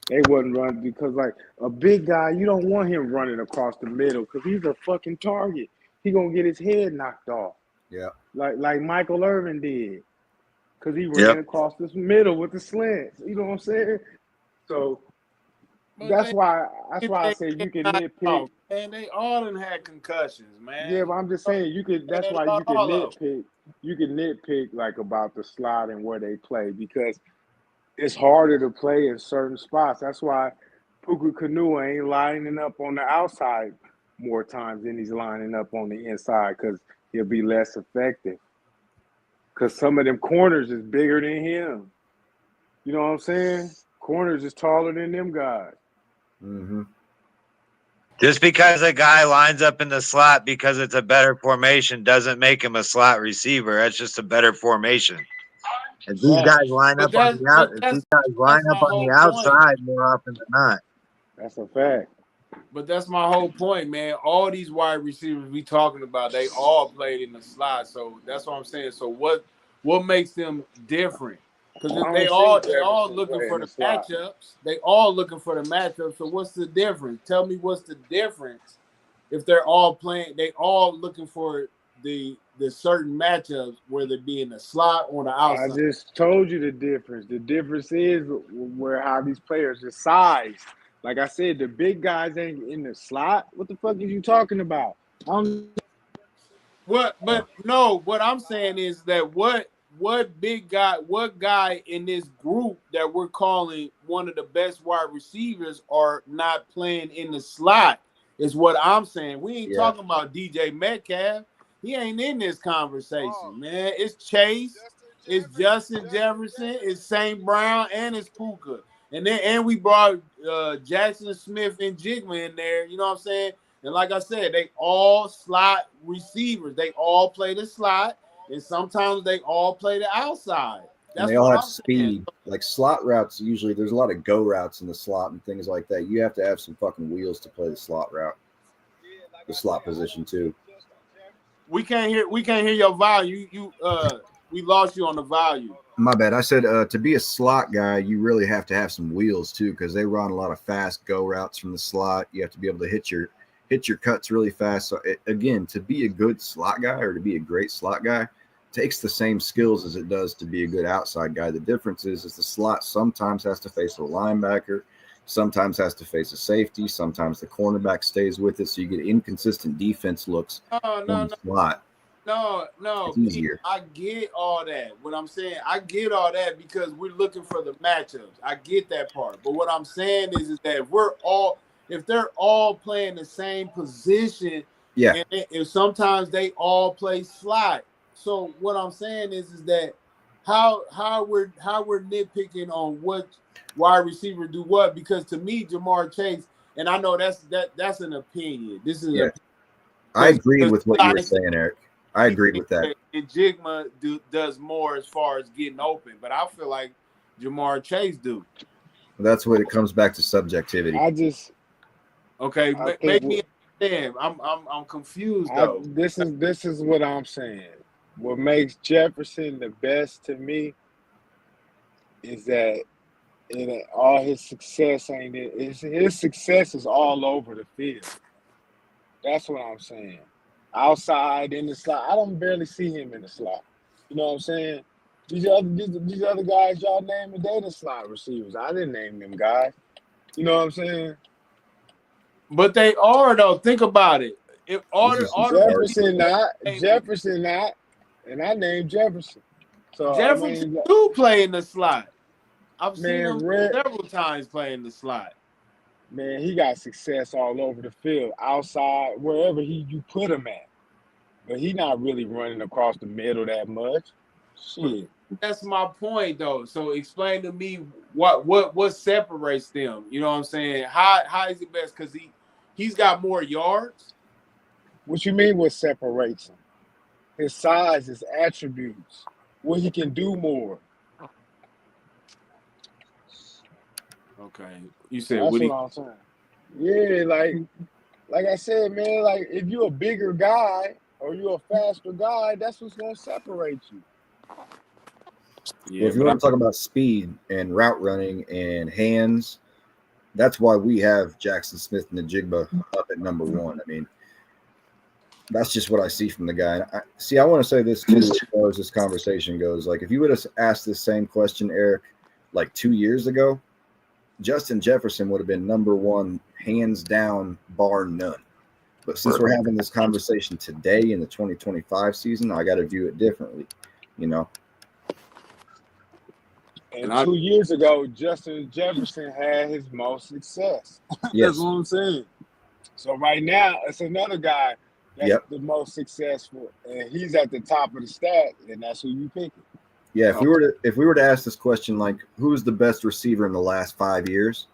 They wasn't running because like a big guy, you don't want him running across the middle because he's a fucking target. He gonna get his head knocked off. Yeah. Like Michael Irvin did. Because he ran across this middle with the slants. You know what I'm saying? So that's why I say you can nitpick. And they all done had concussions, man. Yeah, but I'm just saying that's why you can nitpick. You can nitpick like about the slot and where they play because it's harder to play in certain spots. That's why Puka Kanua ain't lining up on the outside more times than he's lining up on the inside because he'll be less effective. Because some of them corners is bigger than him. You know what I'm saying? Corners is taller than them guys. Mm-hmm. Just because a guy lines up in the slot because it's a better formation doesn't make him a slot receiver. That's just a better formation. If these Right. guys line But up on the out, if that's these guys line my up on whole the point. outside more often than not. That's a fact. But that's my whole point, man. All these wide receivers we talking about, they all played in the slot. So that's what I'm saying. So what makes them different? Because I they don't see all Jefferson looking play for in the the slot. matchups. They all looking for the matchups. So what's the difference? Tell me what's the difference if they're all playing. They all looking for the certain matchups, whether it be in the slot or the I outside. just told you the difference. The difference is where how these players are sized. Like I said, the big guys ain't in the slot. What the fuck are you talking about? But no, what I'm saying is that what guy in this group that we're calling one of the best wide receivers are not playing in the slot is what I'm saying. We ain't talking about DJ Metcalf. He ain't in this conversation, man. It's Chase, it's Justin Jefferson, it's St. Brown, and it's Puka. And we brought Jackson Smith and Jigma in there, you know what I'm saying? And like I said, they all slot receivers. They all play the slot, and sometimes they all play the outside. And That's they all what have I'm saying. speed. Like slot routes, usually there's a lot of go routes in the slot and things like that. You have to have some fucking wheels to play the slot route, the slot position too. We can't hear your value. We lost you on the value. My bad. I said to be a slot guy, you really have to have some wheels too, because they run a lot of fast go routes from the slot. You have to be able to hit your cuts really fast. So again, to be a good slot guy or to be a great slot guy takes the same skills as it does to be a good outside guy. The difference is the slot sometimes has to face a linebacker, sometimes has to face a safety, sometimes the cornerback stays with it, so you get inconsistent defense looks on the slot. No, It's easier. I get all that. What I'm saying, I get all that because we're looking for the matchups. I get that part. But what I'm saying is that if they're all playing the same position, Yeah. and if sometimes they all play slot. So what I'm saying is that how we're nitpicking on what wide receiver do what, because to me, Jamar Chase, and I know that's an opinion. This is Yeah. I agreed with what you were saying, saying, Eric. I agreed with that. And Jigma does more as far as getting open, but I feel like Jamar Chase do. That's what it comes back to subjectivity. Make me understand. I'm confused though. This is what I'm saying. What makes Jefferson the best to me is that all his success ain't it. His success is all over the field. That's what I'm saying. Outside in the slot, I don't barely see him in the slot. You know what I'm saying? These other guys y'all naming, they the slot receivers. I didn't name them guys. You know what I'm saying? But they are though. Think about it. If Jefferson not, and I named Jefferson. So Jefferson do play in the slot. I've seen him Red, several times play in the slot. Man, he got success all over the field, outside, wherever you put him at. But he not really running across the middle that much. Shit. That's my point, though. So explain to me what separates them. You know what I'm saying? How is it best? Because he's got more yards. What you mean? What separates him? His size, his attributes, what he can do more. Okay, you said that's what I'm saying. Yeah, like I said, man. Like if you're a bigger guy or you're a faster guy, that's what's gonna separate you. Yeah, well, if you want to talk about speed and route running and hands, that's why we have Jackson Smith and the Jigba up at number one. I mean, that's just what I see from the guy. I want to say this too, as far as this conversation goes. Like, if you would have asked this same question, Eric, like 2 years ago, Justin Jefferson would have been number one, hands down, bar none. But since we're having this conversation today in the 2025 season, I got to view it differently, you know? And 2 years ago, Justin Jefferson had his most success. Yes. That's what I'm saying. So right now, it's another guy that's Yep. the most successful, and he's at the top of the stack, and that's who you pick. Yeah, if we were to ask this question, like who's the best receiver in the last 5 years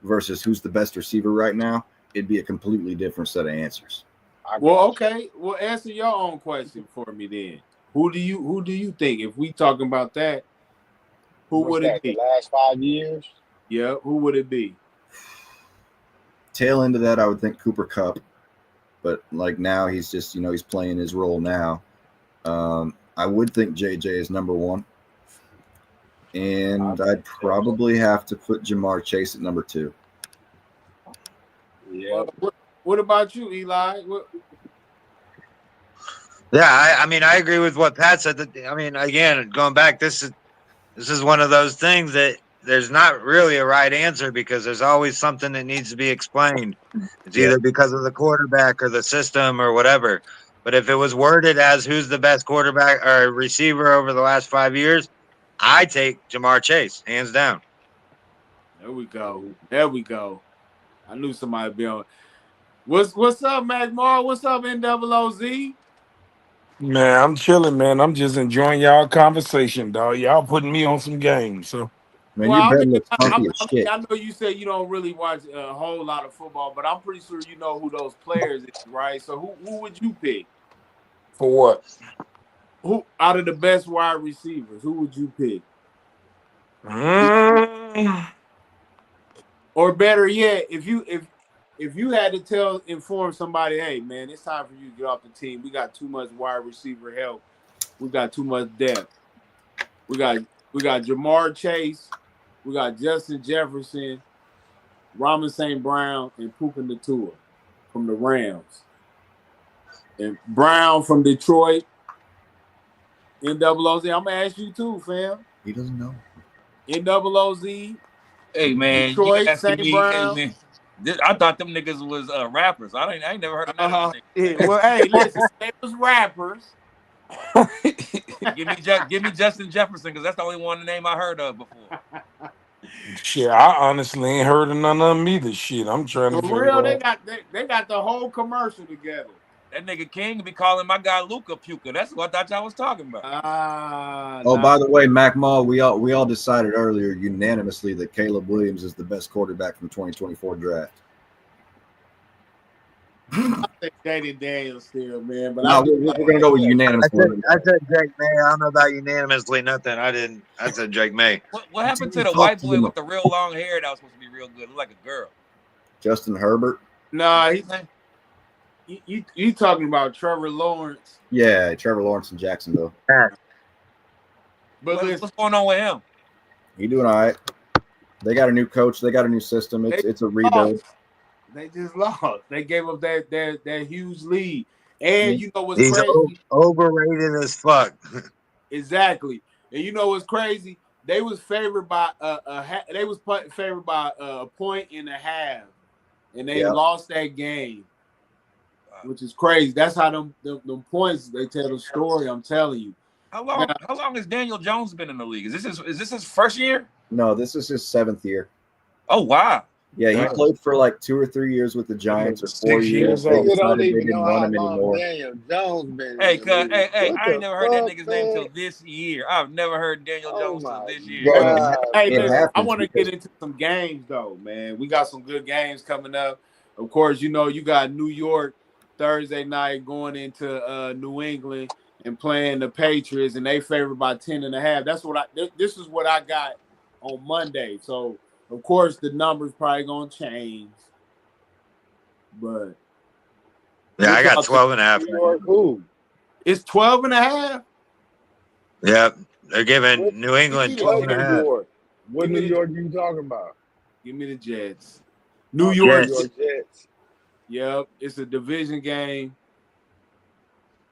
versus who's the best receiver right now, it'd be a completely different set of answers. Well, okay. Well, answer your own question for me then. Who do you think, if we talking about that, who would it be? The last 5 years? Yeah, who would it be? Tail end of that, I would think Cooper Kupp, but like now he's just he's playing his role now. I would think JJ is number one, and I'd probably have to put Jamar Chase at number 2. Yeah. What about you, Eli? Yeah, I mean, I agree with what Pat said. I mean, again, going back, this is one of those things that there's not really a right answer because there's always something that needs to be explained. It's either because of the quarterback or the system or whatever. But if it was worded as who's the best quarterback or receiver over the last 5 years, I take Jamar Chase, hands down. There we go. I knew somebody would be on. What's up, McMahon? What's up, NOOZ? Man, I'm chilling, man. I'm just enjoying y'all conversation, dog. Y'all putting me on some games. So, man, your bed looks funky as shit. I know you say you don't really watch a whole lot of football, but I'm pretty sure you know who those players is, right? So who would you pick? for what? Who out of the best wide receivers? Who would you pick? Or better yet, if you had to inform somebody, hey man, it's time for you to get off the team. We got too much wide receiver help. We got too much depth. We got Jamar Chase. We got Justin Jefferson, Ramon St. Brown, and Puka Nacua from the Rams. And Brown from Detroit. NOOZ. I'm gonna ask you too, fam. He doesn't know. NOOZ. Hey man, Detroit, you asking St. me? Brown. Hey, man, I thought them niggas was rappers. I ain't never heard of none of them niggas. Yeah, well, hey, listen, they was rappers. Give me Justin Jefferson because that's the only one name I heard of before. Shit, I honestly ain't heard of none of them either. Shit, I'm trying to For figure real, out. they got the whole commercial together. That nigga King be calling my guy Luca Puka. That's what I thought y'all was talking about. By the way, Mac Mall, we all decided earlier unanimously that Caleb Williams is the best quarterback from the 2024 draft. I think Jaden Daniels still, man. But no, we're gonna go with unanimous. I said Drake May. I don't know about unanimously nothing. I said Drake May. What happened to the white boy with the real long hair that was supposed to be real good? Look like a girl. Justin Herbert. Nah, you talking about Trevor Lawrence? Yeah, Trevor Lawrence in Jacksonville. But what's going on with him? He doing all right. They got a new coach. They got a new system. It's a rebuild. They just lost. They gave up that huge lead. And you know what's He's crazy? Overrated as fuck. Exactly. And you know what's crazy? They was favored by favored by a point and a half, and they lost that game, which is crazy. That's how them points they tell the story. I'm telling you. How long has Daniel Jones been in the league? Is this his first year? No, this is his 7th year. Oh wow. Yeah, he played for like 2 or 3 years with the Giants, or 4 years. They decided they didn't want him anymore. Daniel Jones been. Hey, I ain't never heard that nigga's name till this year. I've never heard Daniel Jones till this year. Hey, listen, I want to get into some games though, man. We got some good games coming up. Of course, you know you got New York Thursday night going into New England and playing the Patriots, and they favored by 10.5. That's what this is what I got on Monday. So. Of course, the numbers probably gonna change, but yeah, I got 12.5. It's 12.5. Yep, they're giving New England 12.5. What New York you talking about? Give me the Jets. New York Jets. Yep, it's a division game.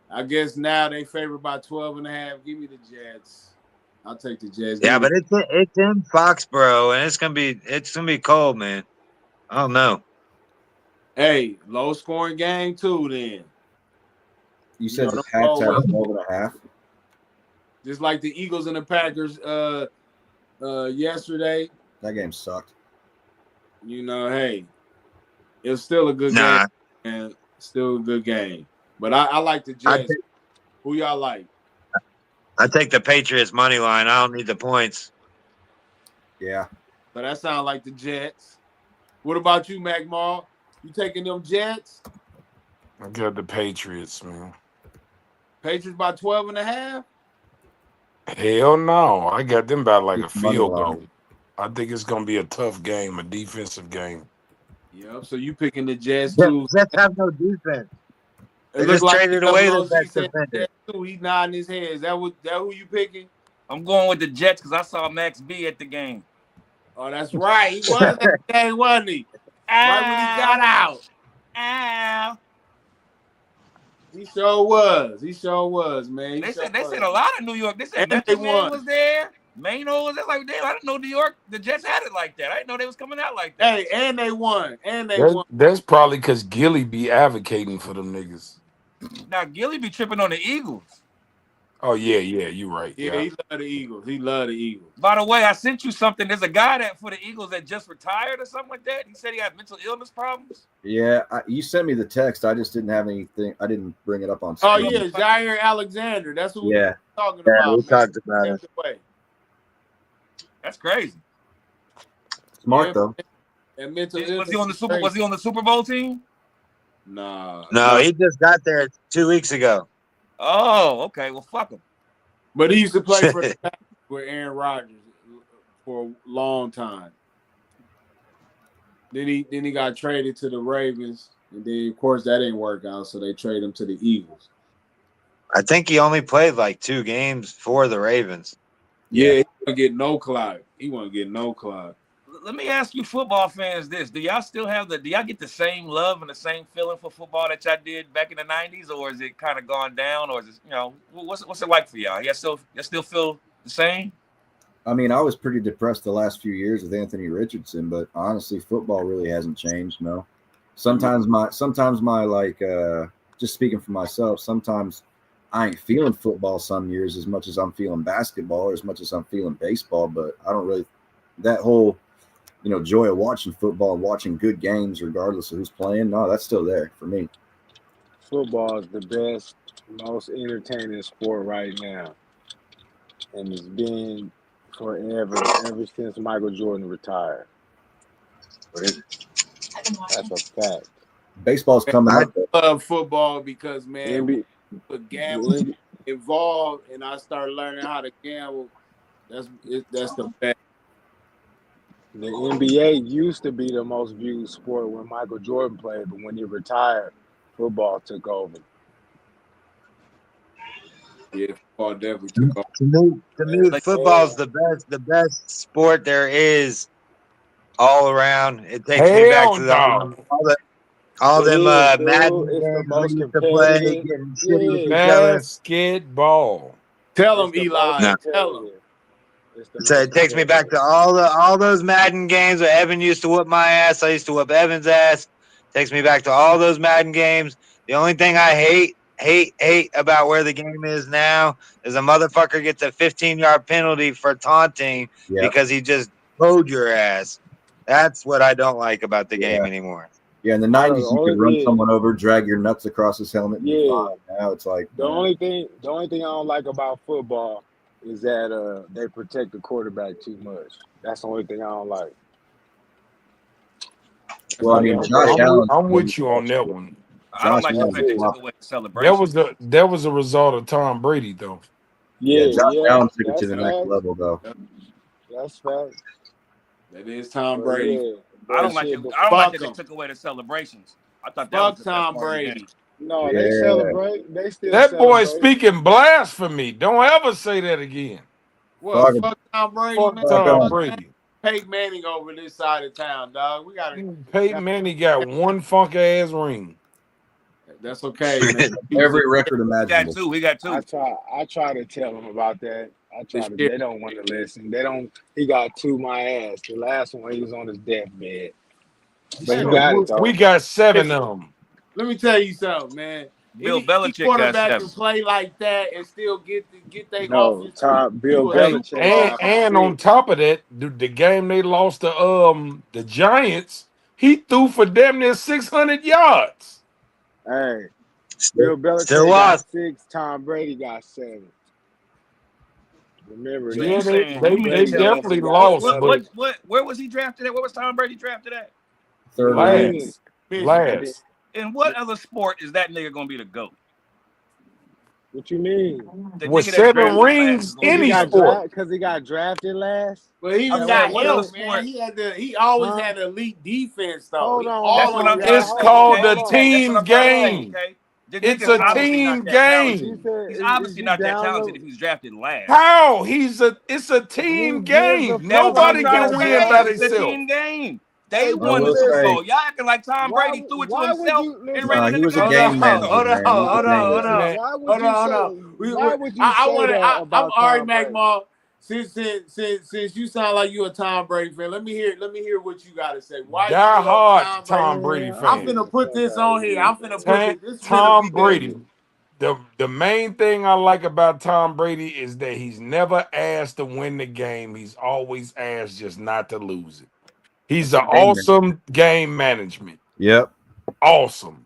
I guess now they favored by 12.5. Give me the Jets. I'll take the Jets. Yeah, but it's in Foxborough, and it's gonna be cold, man. I don't know. Hey, low scoring game too. Then you said the Pats have 12.5. Just like the Eagles and the Packers yesterday. That game sucked. You know, hey, it was still a good game, and still a good game. But I like the Jets. Who y'all like? I take the Patriots money line. I don't need the points. Yeah. So that sounds like the Jets. What about you, McMall? You taking them Jets? I got the Patriots, man. Patriots by 12.5? Hell no. I got them by like a It's money field line. goal. I think it's going to be a tough game, a defensive game. Yep. So you picking the Jets too? Jets have no defense. It looks like traded away the best defender. He's nodding his head. Is that who you picking? I'm going with the Jets because I saw Max B at the game. Oh, that's right. He was at the game, wasn't he? Right when he got out. Ow. He sure was, man. They said a lot of New York. They said Method Man was there. Mano was there. Like, damn, I didn't know New York, the Jets had it like that. I didn't know they was coming out like that. Hey, and they won. That's probably because Gilly be advocating for them niggas. Now, Gilly be tripping on the Eagles. Oh, yeah, you're right. Yeah, he love the Eagles. By the way, I sent you something. There's a guy for the Eagles that just retired or something like that. He said he had mental illness problems. Yeah, you sent me the text. I just didn't have anything. I didn't bring it up on screen. Oh, yeah, Jair Alexander. That's what we're talking Yeah, about. we talked about it. That's crazy. Smart, though. And mental was he on the Super Bowl team? Nah. No, he just got there 2 weeks ago. Oh, okay. Well, fuck him. But he used to play for the Packers with Aaron Rodgers for a long time. Then he got traded to the Ravens, and then of course that didn't work out, so they traded him to the Eagles. I think he only played like 2 games for the Ravens. Yeah, he won't get no clout. Let me ask you, football fans, this: do y'all get the same love and the same feeling for football that y'all did back in the '90s, or is it kind of gone down, or is it, what's it like for y'all? Y'all still feel the same? I mean, I was pretty depressed the last few years with Anthony Richardson, but honestly, football really hasn't changed. No, sometimes my like, just speaking for myself, sometimes I ain't feeling football some years as much as I'm feeling basketball, or as much as I'm feeling baseball. But I don't really that whole joy of watching football and watching good games, regardless of who's playing. No, that's still there for me. Football is the best, most entertaining sport right now, and it's been forever, ever since Michael Jordan retired. That's a fact. Baseball's coming up. I love football because, man, with gambling involved, and I started learning how to gamble. That's the best. The NBA used to be the most viewed sport when Michael Jordan played, but when he retired, football took over. Yeah, football definitely took over. To me, football's the best sport there is all around. It takes me back to all them Madden games we used to play, getting shitty with each other. Basketball. Tell them, Eli. No. Tell them. So it takes me back to all those Madden games where Evan used to whoop my ass. I used to whoop Evan's ass. Takes me back to all those Madden games. The only thing I hate about where the game is now is a motherfucker gets a 15-yard penalty for taunting because he just towed your ass. That's what I don't like about the game anymore. Yeah, in the 90s, you could run someone over, drag your nuts across his helmet. Yeah. Now it's like the only thing I don't like about football is that they protect the quarterback too much. That's the only thing I don't like. Well, I mean, Josh Allen. I'm with you on that one. I don't like the fact they took away the celebration. That was a result of Tom Brady, though. Yeah, Josh Allen took it to the next level, though. That's fact. That is Tom Brady. Yeah. I don't like it. I don't like that they took away the celebrations. I thought that was the Tom Brady. No, they celebrate. They still that celebrate. boy speaking blasphemy. Don't ever say that again. Well, fuck Tom Brady. Fuck Tom Brady. Peyton Manning over this side of town, dog. We got Peyton Manning got one funk ass ring. That's okay, man. Every record imaginable. We got two. I try to tell them about that. They don't want to listen. They don't. He got two my ass. The last one, he was on his deathbed. But he got it, though. We got 7 of them. Let me tell you something, man. Bill Any Belichick got quarterback can 7. play like that and still get their No, offense to Bill do a Hey, Super Belichick Bowl. and got and on 6. top of that, the game they lost to the Giants, he threw for damn near 600 yards. Hey, Still, Bill still Belichick got lost. 6. Tom Brady got 7. Remember So that. you Yeah, they saying they, you Tom mean to they Brady tell us definitely definitely got lost, what 7. but where was he drafted at? Where was Tom Brady drafted at? Third What you round. mean? Michigan. And then, last. In what other sport is that nigga gonna be the GOAT? what you mean? The With nigga that's 7 drafted last is rings, gonna Because be he the any got GOAT. sport. drafted last. But he I'm even That saying got what what it other help, is? man. sport? He always Huh? had elite defense though. Hold He on, That's hold what always on, I'm had trying y'all. to It's say, Hold on, called EK. a hold on. That's what team I'm trying to say, game. EK. The It's nigga's a Hold on. obviously not team that He talented. game. said, He's is obviously you not that talented download? if he's drafted last. How? It's a Who team gives a game. That's fuck what I'm if Nobody he trying can to got win say. by drafted? It's a themselves. team game. They Hey, I won the will listen. Super say, Bowl. Y'all acting like Tom Why? Brady threw it to Why would himself you and ran listen? it he in the was a Hold goddamn game on, end manager, zone. hold on, man. He was hold a on, game hold Listen. manager. on, Man, hold on. Why would you I say want to. that I'm about all right, Tom Mac Brady? Mall. Since you sound like you a Tom Brady fan, let me hear what you got to say. Why you die love hard Tom Brady? Tom Man, Brady I'm I'm fan. getting finna the put fuck this out of on here. here, I'm finna put man. this finna Tom be Brady. The main thing I like about Tom Brady is that he's never asked to win the game. He's always asked just not to lose it. He's That's a an game manager. awesome game management. Yep. Awesome.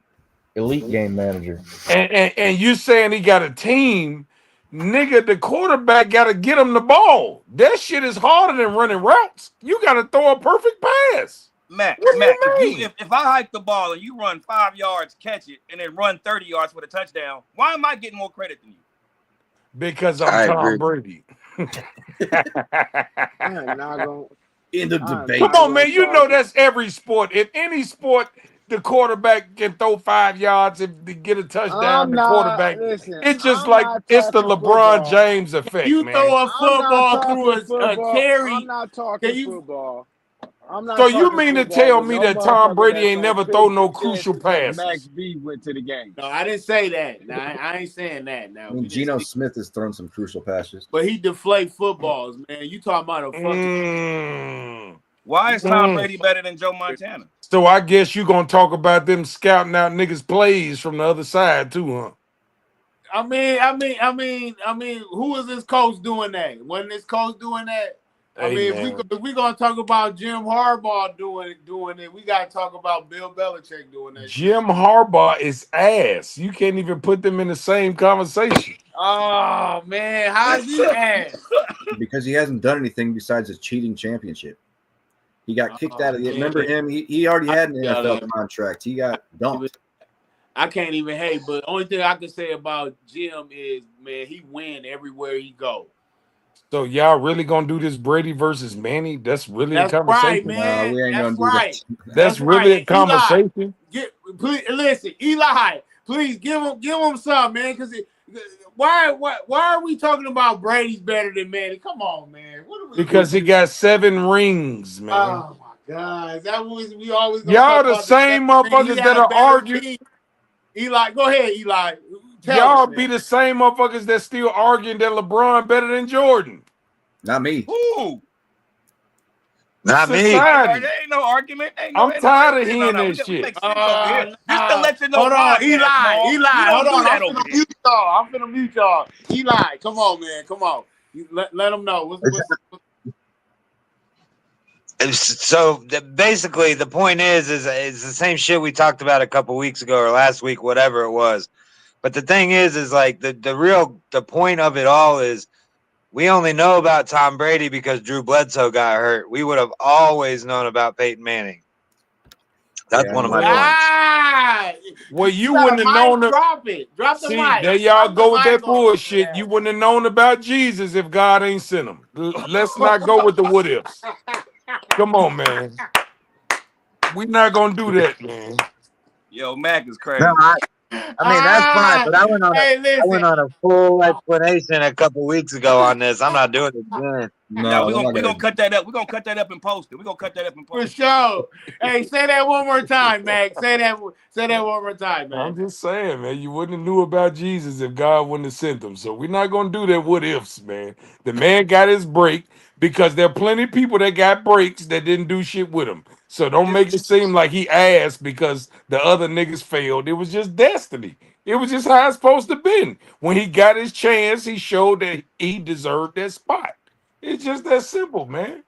Elite game manager. And you saying he got a team, nigga, the quarterback got to get him the ball. That shit is harder than running routes. You got to throw a perfect pass. Mac, What do Mac, you mean? if I hike the ball and you run 5 yards, catch it, and then run 30 yards for the touchdown, why am I getting more credit than you? Because I'm I Tom agree. Brady. I am not gonna. End of I am debate. Come not on, gonna man. You know talk. that's every sport. If any sport, the quarterback can throw 5 yards if they get a touchdown, I'm the not. quarterback. Listen, It's just I'm like not it's the talking LeBron football. James effect, You man. throw a I'm not football through talking a football. I'm cherry. not Can talking you? football. I'm not So you talking mean to football tell with me no that Tom motherfucker Brady that's ain't gonna never throw pick the no crucial chances if Max passes? B went to the game. No, I didn't say that. No, I ain't saying that. I Now mean, we didn't Geno say. Smith has thrown some crucial passes. But he deflate footballs, man. You talking about a fucking? Mm. Why You is Tom Mm. Brady better than Joe Montana? So I guess you gonna talk about them scouting out niggas plays from the other side too, huh? Who is this coach doing that? Wasn't this coach doing that? I Hey mean, man, if we gonna talk about Jim Harbaugh doing it, we gotta talk about Bill Belichick doing that shit. Jim Harbaugh is ass. You can't even put them in the same conversation. Oh man, how's he ass? Because he hasn't done anything besides a cheating championship. He got kicked out Oh of the. man, Remember him? He already had an NFL I contract. He got dumped. can't even hate. But only thing I can say about Jim is, man, he win everywhere he go. So y'all really gonna do this Brady versus Manny? That's really a That's right, conversation. No, man. we ain't That's gonna do right. that. That's That's really right. a And Eli, conversation. please listen, Eli, please give him some, man. Because why are we talking about Brady's better than Manny? Come on, man. What are we Because he doing? got 7 rings, man. Oh my God, that was we always gonna talk Y'all the about the same 7 ring. He motherfuckers had that a are better arguing. team. Eli, go ahead, Eli. Tell us, Y'all man. be the same motherfuckers that still arguing that LeBron better than Jordan. Not me. Who? Not me. Society. There ain't no argument. I'm Ain't no tired of no, hearing no. that We shit. make sense over here. This the Let You Know Hold on, podcast, Eli. Maul. Eli, We don't hold do on. I'm that over finna here. mute y'all. Eli, come on, man. Come on. Let them know. So basically, the point is the same shit we talked about a couple weeks ago or last week, whatever it was. But the thing is like the point of it all is we only know about Tom Brady because Drew Bledsoe got hurt. We would have always known about Peyton Manning. That's Yeah, one of my yeah. points. Ah, Well, you got wouldn't a have known mic. it. Drop it. Drop the See, mic. there y'all Drop the go with that mic on bullshit. You wouldn't have known about Jesus if God ain't sent him. Let's not go with the what ifs. Come on, man. We're not gonna do that, man. Yo, Mac is No, crazy. I mean that's fine, but Hey, I listen. went on a full explanation a couple weeks ago on this. I'm not doing it again. Now No, we're we're gonna not we gonna. gonna cut that up. We're gonna cut that up and post it. We're gonna cut that up and For post it. sure. Hey, say that one more time, Mac. Say that one more time, I'm man. just saying, man, you wouldn't have knew about Jesus if God wouldn't have sent him. So we're not gonna do that what ifs, man. The man got his break because there are plenty of people that got breaks that didn't do shit with him. So don't make it seem like he asked because the other niggas failed. It was just destiny. It was just how it's supposed to be. When he got his chance, he showed that he deserved that spot. It's just that simple, man.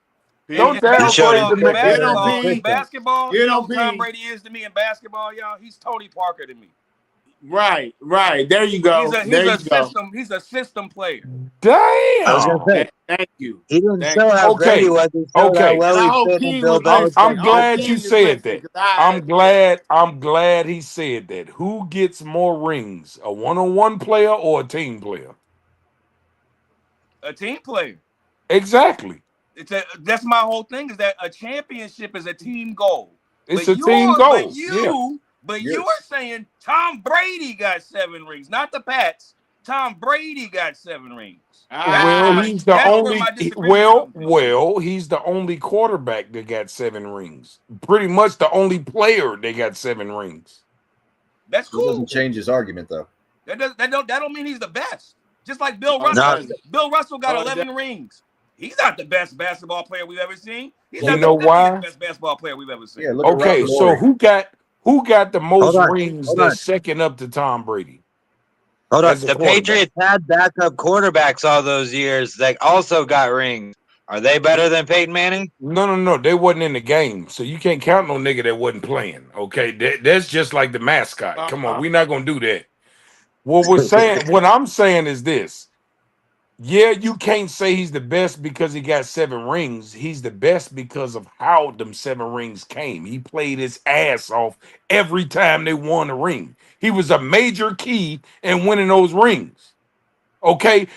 In, Don't in He showed downgrade his basketball, the in man. Consistent and basketball, in efficient. basketball, You you know know, who Tom P. Brady is to me in basketball, y'all? He's Tony Parker to me. Right. There you go. There you go. He's a system player. I was gonna Damn. say Thank you. he didn't Thank show you. how great he Okay. was. He showed how Okay. well And he I hope fit in King Bill was Belichick. I'm listening. I hope glad you King is said listening that. because I I'm glad he said that. Who gets more rings? A one-on-one player or a team player? A team player. Exactly. That's my whole thing is that a championship is a team goal. It's a team goal. Yeah. You were saying Tom Brady got 7 rings, not the Pats. Tom Brady got 7 rings. Well, he's the That's where only my disagreement comes from. he's the only quarterback that got 7 rings. Pretty much the only player that got 7 rings. That's It cool. doesn't change his argument though. That don't mean he's the best. Just like Bill No, it Russell. doesn't. Bill Russell got No, it 11 rings. He's not the best basketball player we've ever seen. He's You not know the 50th why? best basketball player we've ever seen. Yeah, look at Okay, Robert so Horry. who got the most rings Hold on. that's second up to Tom Brady Hold on. as a The quarterback? Patriots had backup quarterbacks all those years that also got rings. Are they better than Peyton Manning? No. They wasn't in the game, so you can't count no nigga that wasn't playing. Okay, that's just like the mascot. Come on, we're not gonna do that. What I'm saying is this. Yeah, you can't say he's the best because he got 7 rings. He's the best because of how them 7 rings came. He played his ass off every time they won a ring. He was a major key in winning those rings. Okay,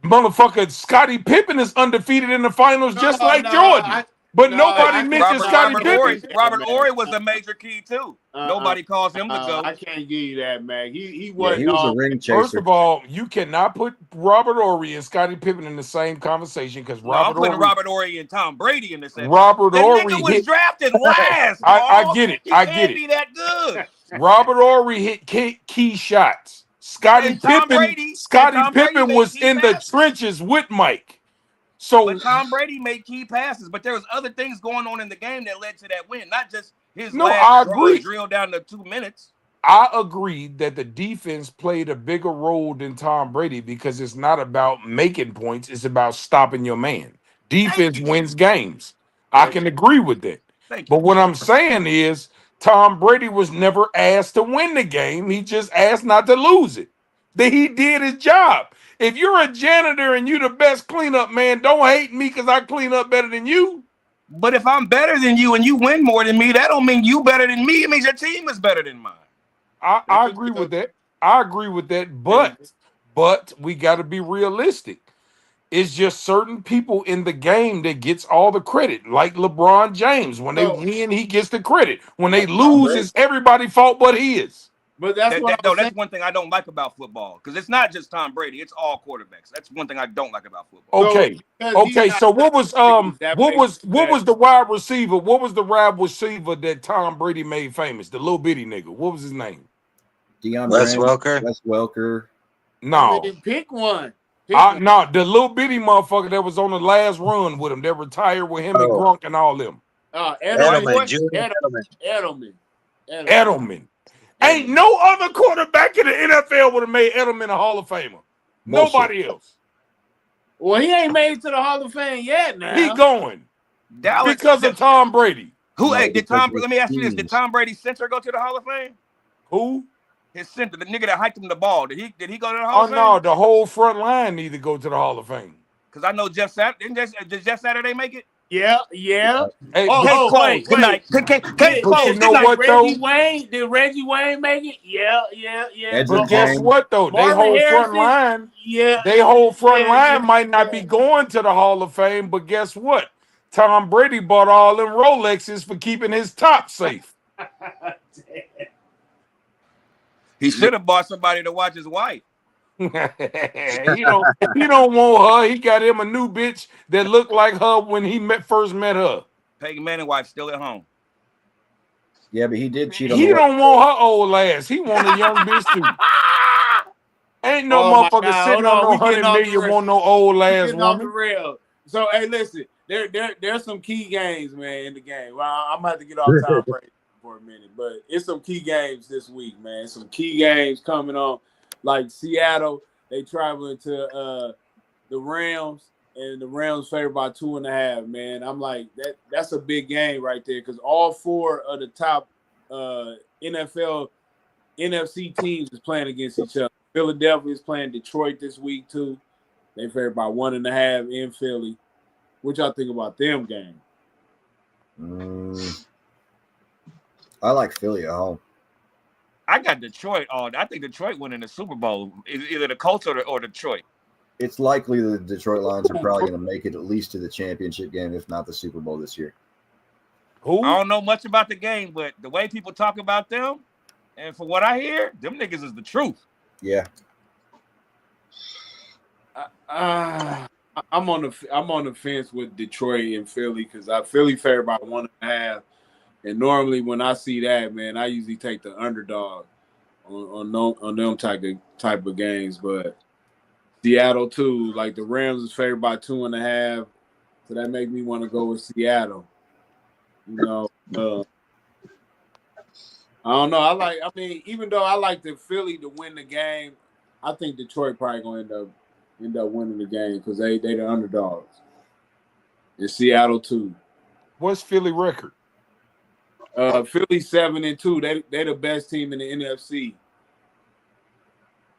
motherfucker, Scottie Pippen is undefeated in the finals just like Jordan. But nobody mentions Scottie Pippen. Robert Ory was a major key too. Nobody calls him the GOAT. I can't give you that, man. He Yeah, wasn't. he was a ring chaser. First of all, you cannot put Robert Ory and Scottie Pippen in the same conversation because I'm putting Robert Ory and Tom Brady in the same. Robert the Ory nigga was hit, drafted last. I get it. He I can't get be it. that good. Robert Ory hit key shots. And Tom Brady Was made key in passes. the trenches with Mike. So But Tom Brady made key passes, but there was other things going on in the game that led to that win, not just his No, I agree. drill down to 2 minutes. I agree that the defense played a bigger role than Tom Brady because it's not about making points, it's about stopping your man. Defense wins games. I can agree with that. Thank you. But what I'm saying is Tom Brady was never asked to win the game. He just asked not to lose it. That he did his job. If you're a janitor and you're the best cleanup man, don't hate me because I clean up better than you. But if I'm better than you and you win more than me, that don't mean you better than me. It means your team is better than mine. I agree with that. I agree with that. But we got to be realistic. It's just certain people in the game that gets all the credit, like LeBron James. When they win, he gets the credit. When they lose, it's everybody's fault but his. But that's that's one thing I don't like about football because it's not just Tom Brady; it's all quarterbacks. That's one thing I don't like about football. Okay. So what was the wide receiver? What was the wide receiver that Tom Brady made famous? The little bitty nigga. What was his name? Les Welker. Les Welker. No. Pick one. No, the little bitty motherfucker that was on the last run with him, that retired with him and Gronk and all them. Edelman. Ain't no other quarterback in the NFL would have made Edelman a Hall of Famer. Nobody else. Well, he ain't made it to the Hall of Fame yet now. He going. Because of Tom Brady. Let me ask you this. Did Tom Brady's center go to the Hall of Fame? Who? His center, the nigga that hiked him the ball. Did he go to the Hall of Fame? Oh no, the whole front line need to go to the Hall of Fame. Because I know Jeff Saturday. Did Jeff Saturday make it? Yeah. Hey, wait. Good night. Case closed. You know what though? Did Reggie Wayne make it? Yeah. But guess what though? They whole front line. Yeah. They whole front line might not be going to the Hall of Fame, but guess what? Tom Brady bought all them Rolexes for keeping his top safe. He should have bought somebody to watch his wife. he don't want her. He got him a new bitch that looked like her when he first met her. Peyton Manning wife still at home. Yeah, but he did cheat on He don't want her old ass. He want a young bitch too. Ain't no motherfucker sitting on no 100 million want no old ass woman. Real. So hey, listen, there's some key games, man, in the game. Well, I'm gonna have to get off Tom Brady for a minute, but it's some key games this week, man. Some key games coming on, like Seattle. They traveling to the Rams, and the Rams favored by 2.5. Man, I'm like that's a big game right there because all 4 of the top NFL NFC teams is playing against each other. Philadelphia is playing Detroit this week too. They favored by 1.5 in Philly. What y'all think about them game? I like Philly at home. I got Detroit on. I think Detroit winning the Super Bowl. Either the Colts or Detroit. It's likely the Detroit Lions are probably going to make it at least to the championship game, if not the Super Bowl this year. Who? I don't know much about the game, but the way people talk about them, and from what I hear, them niggas is the truth. Yeah. I'm on the fence with Detroit and Philly because Philly favored by 1.5, and normally when I see that, man, I usually take the underdog on them type of games. But Seattle too, like the Rams is favored by 2.5, so that make me want to go with Seattle. You know, I don't know. I mean, even though I like the Philly to win the game, I think Detroit probably gonna end up winning the game because they the underdogs. And Seattle too. What's Philly record? Philly 7-2. They the best team in the NFC.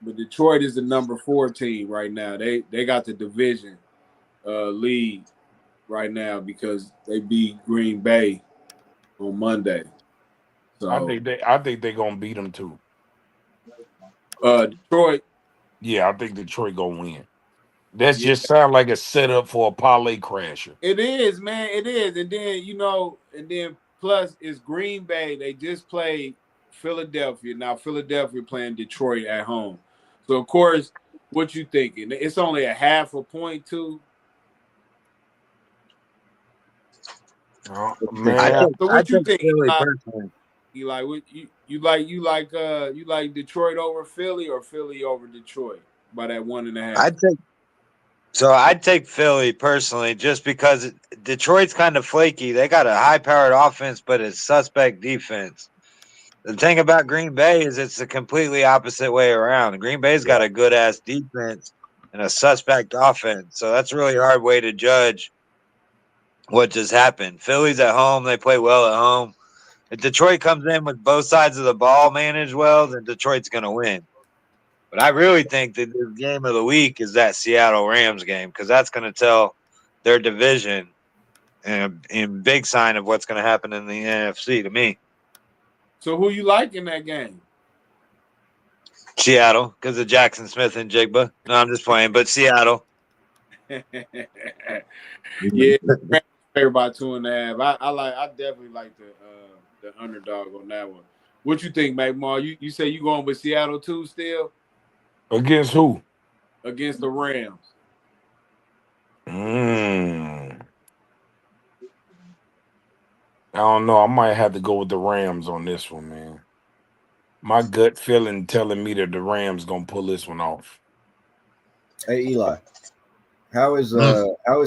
But Detroit is the number 4 team right now. They got the division lead right now because they beat Green Bay on Monday. So I think they're gonna beat them too. Detroit. Yeah, I think Detroit gonna win. That just sound like a setup for a parlay crasher. It is, man. It is. And then plus it's Green Bay. They just played Philadelphia. Now Philadelphia playing Detroit at home. So of course, what you thinking? It's only a half a point too. Oh, man. So what you think? Philly personally. Eli, what you like Detroit over Philly or Philly over Detroit by that 1.5? I'd take Philly personally just because Detroit's kind of flaky. They got a high-powered offense, but it's suspect defense. The thing about Green Bay is it's the completely opposite way around. Green Bay's got a good-ass defense and a suspect offense, so that's a really hard way to judge what just happened. Philly's at home. They play well at home. If Detroit comes in with both sides of the ball managed well, then Detroit's going to win. But I really think that the game of the week is that Seattle Rams game because that's going to tell their division and big sign of what's going to happen in the NFC to me. So who you like in that game? Seattle because of Jackson Smith and Jigba. No, I'm just playing, but Seattle. Yeah, favored by 2.5. I definitely like the underdog on that one. What you think, Mike Mar? You say you going with Seattle too still? Against who? Against the Rams. I don't know. I might have to go with the Rams on this one, man. My gut feeling telling me that the Rams gonna pull this one off. Hey Eli, how is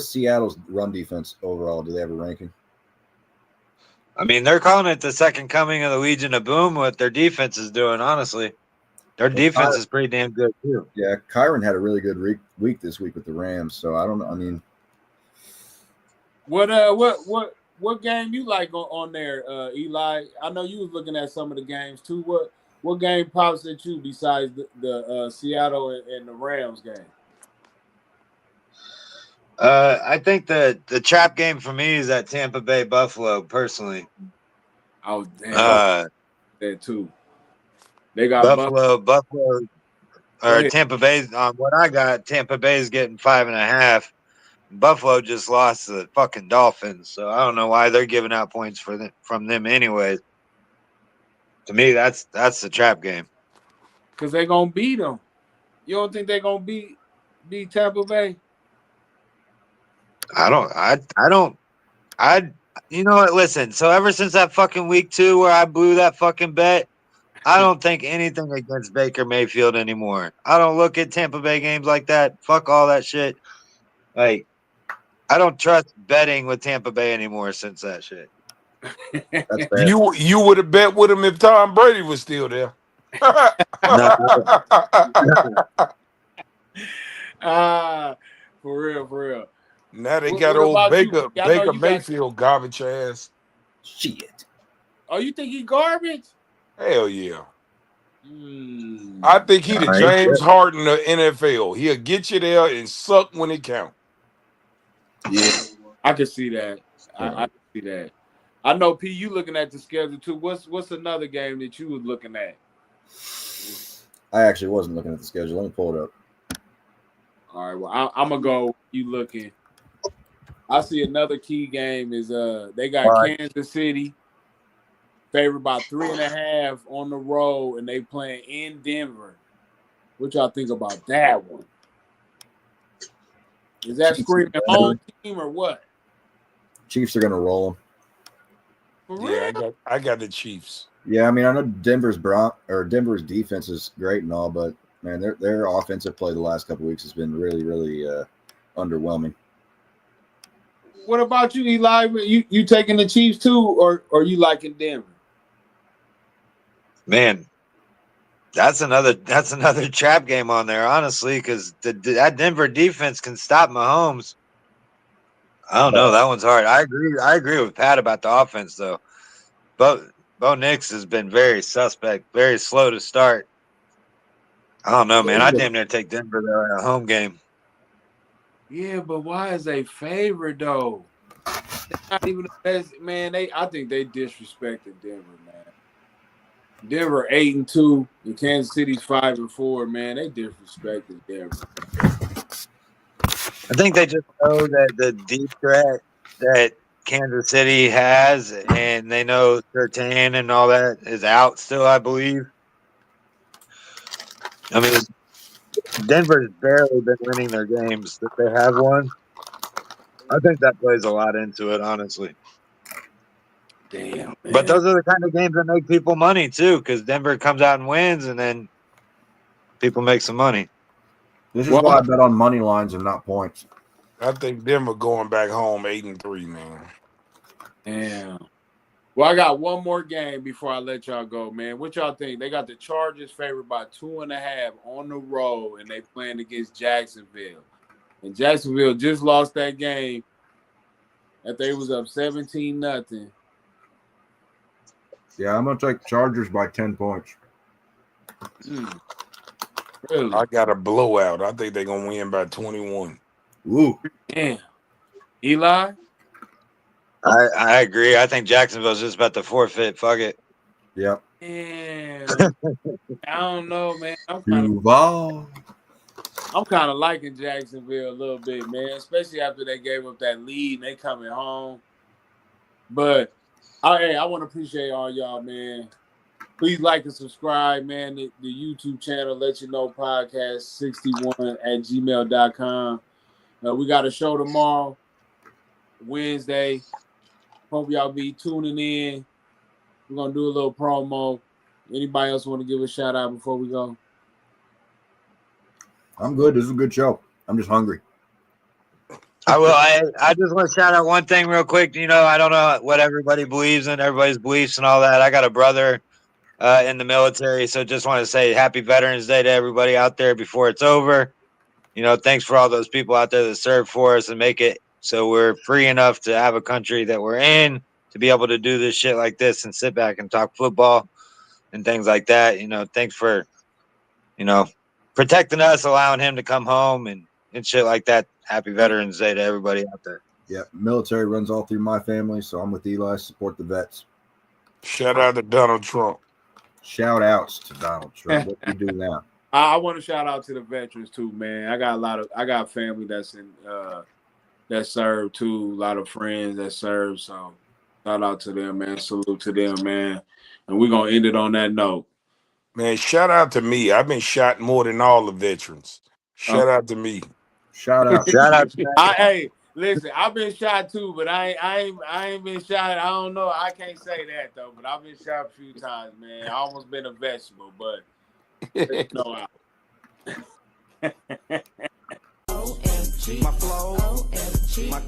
Seattle's run defense overall? Do they have a ranking? I mean, they're calling it the second coming of the Legion of Boom. What their defense is doing, honestly, their defense is pretty damn good too. Yeah, Kyron had a really good week this week with the Rams. So I don't know. I mean, what game you like on there, Eli? I know you was looking at some of the games too. What game pops at you besides the Seattle and the Rams game? I think the trap game for me is that Tampa Bay Buffalo personally. Oh damn, that too. They got Buffalo, or Tampa Bay. What I got, Tampa Bay is getting 5.5. Buffalo just lost to the fucking Dolphins, so I don't know why they're giving out points from them anyways. To me, that's the trap game. Because they're gonna beat them. You don't think they're gonna beat Tampa Bay? I don't. You know what? Listen. So ever since that fucking week 2 where I blew that fucking bet, I don't think anything against Baker Mayfield anymore. I don't look at Tampa Bay games like that. Fuck all that shit. Like, I don't trust betting with Tampa Bay anymore since that shit. That's bad. You would have bet with him if Tom Brady was still there. For real. Now they What, got what old about you? I know Baker you got. Mayfield garbage ass. Shit. Oh, you think he garbage? Hell yeah. Mm. I think he the All right. James Harden of NFL. He'll get you there and suck when it counts. Yeah, I can see that. I Yeah. can see that. I know, P. You looking at the schedule too. What's another game that you was looking at? I actually wasn't looking at the schedule. Let me pull it up. All right. Well, I'm gonna go. You looking? I see another key game is they got All right. Kansas City favored by 3.5 on the road, and they playing in Denver. What y'all think about that one? Is that screaming home team or what? Chiefs are gonna roll them. For real? Yeah, I got the Chiefs. Yeah, I mean, I know Denver's defense is great and all, but man, their offensive play the last couple of weeks has been really, really underwhelming. What about you, Eli? You taking the Chiefs too, or you liking Denver? Man, that's another trap game on there, honestly, because that Denver defense can stop Mahomes. I don't know. That one's hard. I agree with Pat about the offense, though. Bo Nix has been very suspect, very slow to start. I don't know, man. I damn near take Denver though in a home game. Yeah, but why is they favorite though? They're not even the best, man. I think they disrespected Denver, man. Denver 8-2, and Kansas City's 5-4. Man, they disrespected Denver. I think they just know that the deep threat that Kansas City has, and they know Surtain and all that is out still, I believe. I mean, Denver's barely been winning their games that they have won. I think that plays a lot into it, honestly. Damn, man. But those are the kind of games that make people money too, because Denver comes out and wins, and then people make some money. This is why I bet on money lines and not points. I think Denver going back home 8-3, man. Damn. Well, I got one more game before I let y'all go, man. What y'all think? They got the Chargers favored by 2.5 on the road, and they playing against Jacksonville. And Jacksonville just lost that game that they was up 17-0. Yeah, I'm gonna take Chargers by 10 points. Really? I got a blowout. I think they're gonna win by 21. Ooh. Damn. Eli? I agree. I think Jacksonville's just about to forfeit. Fuck it. Yep. Damn. I don't know, man. I'm kind of liking Jacksonville a little bit, man, especially after they gave up that lead and they coming home. But I want to appreciate all y'all, man. Please like and subscribe, man. The YouTube channel, Let You Know Podcast 61 at gmail.com. We got a show tomorrow, Wednesday. Hope y'all be tuning in. We're going to do a little promo. Anybody else want to give a shout out before we go? I'm good. This is a good show. I'm just hungry. I will. I just want to shout out one thing real quick. You know, I don't know what everybody believes in, everybody's beliefs and all that. I got a brother in the military, so just want to say Happy Veterans Day to everybody out there before it's over. You know, thanks for all those people out there that serve for us and make it so we're free enough to have a country that we're in, to be able to do this shit like this and sit back and talk football and things like that. You know, thanks for, you know, protecting us, allowing him to come home and shit like that. Happy Veterans Day to everybody out there. Yeah, military runs all through my family, so I'm with Eli. Support the vets. Shout out to Donald Trump. Shout outs to Donald Trump. What do you do now? I want to shout out to the veterans too, man. I got family that's in that serve too, a lot of friends that serve. So shout out to them, man. Salute to them, man. And we're gonna end it on that note. Man, shout out to me. I've been shot more than all the veterans. Shout out to me. Shout out. Shout out. Hey, listen, I've been shot too, but I ain't been shot. I don't know. I can't say that though, but I've been shot a few times, man. I almost been a vegetable, but no. OMG, my flow, OMG, my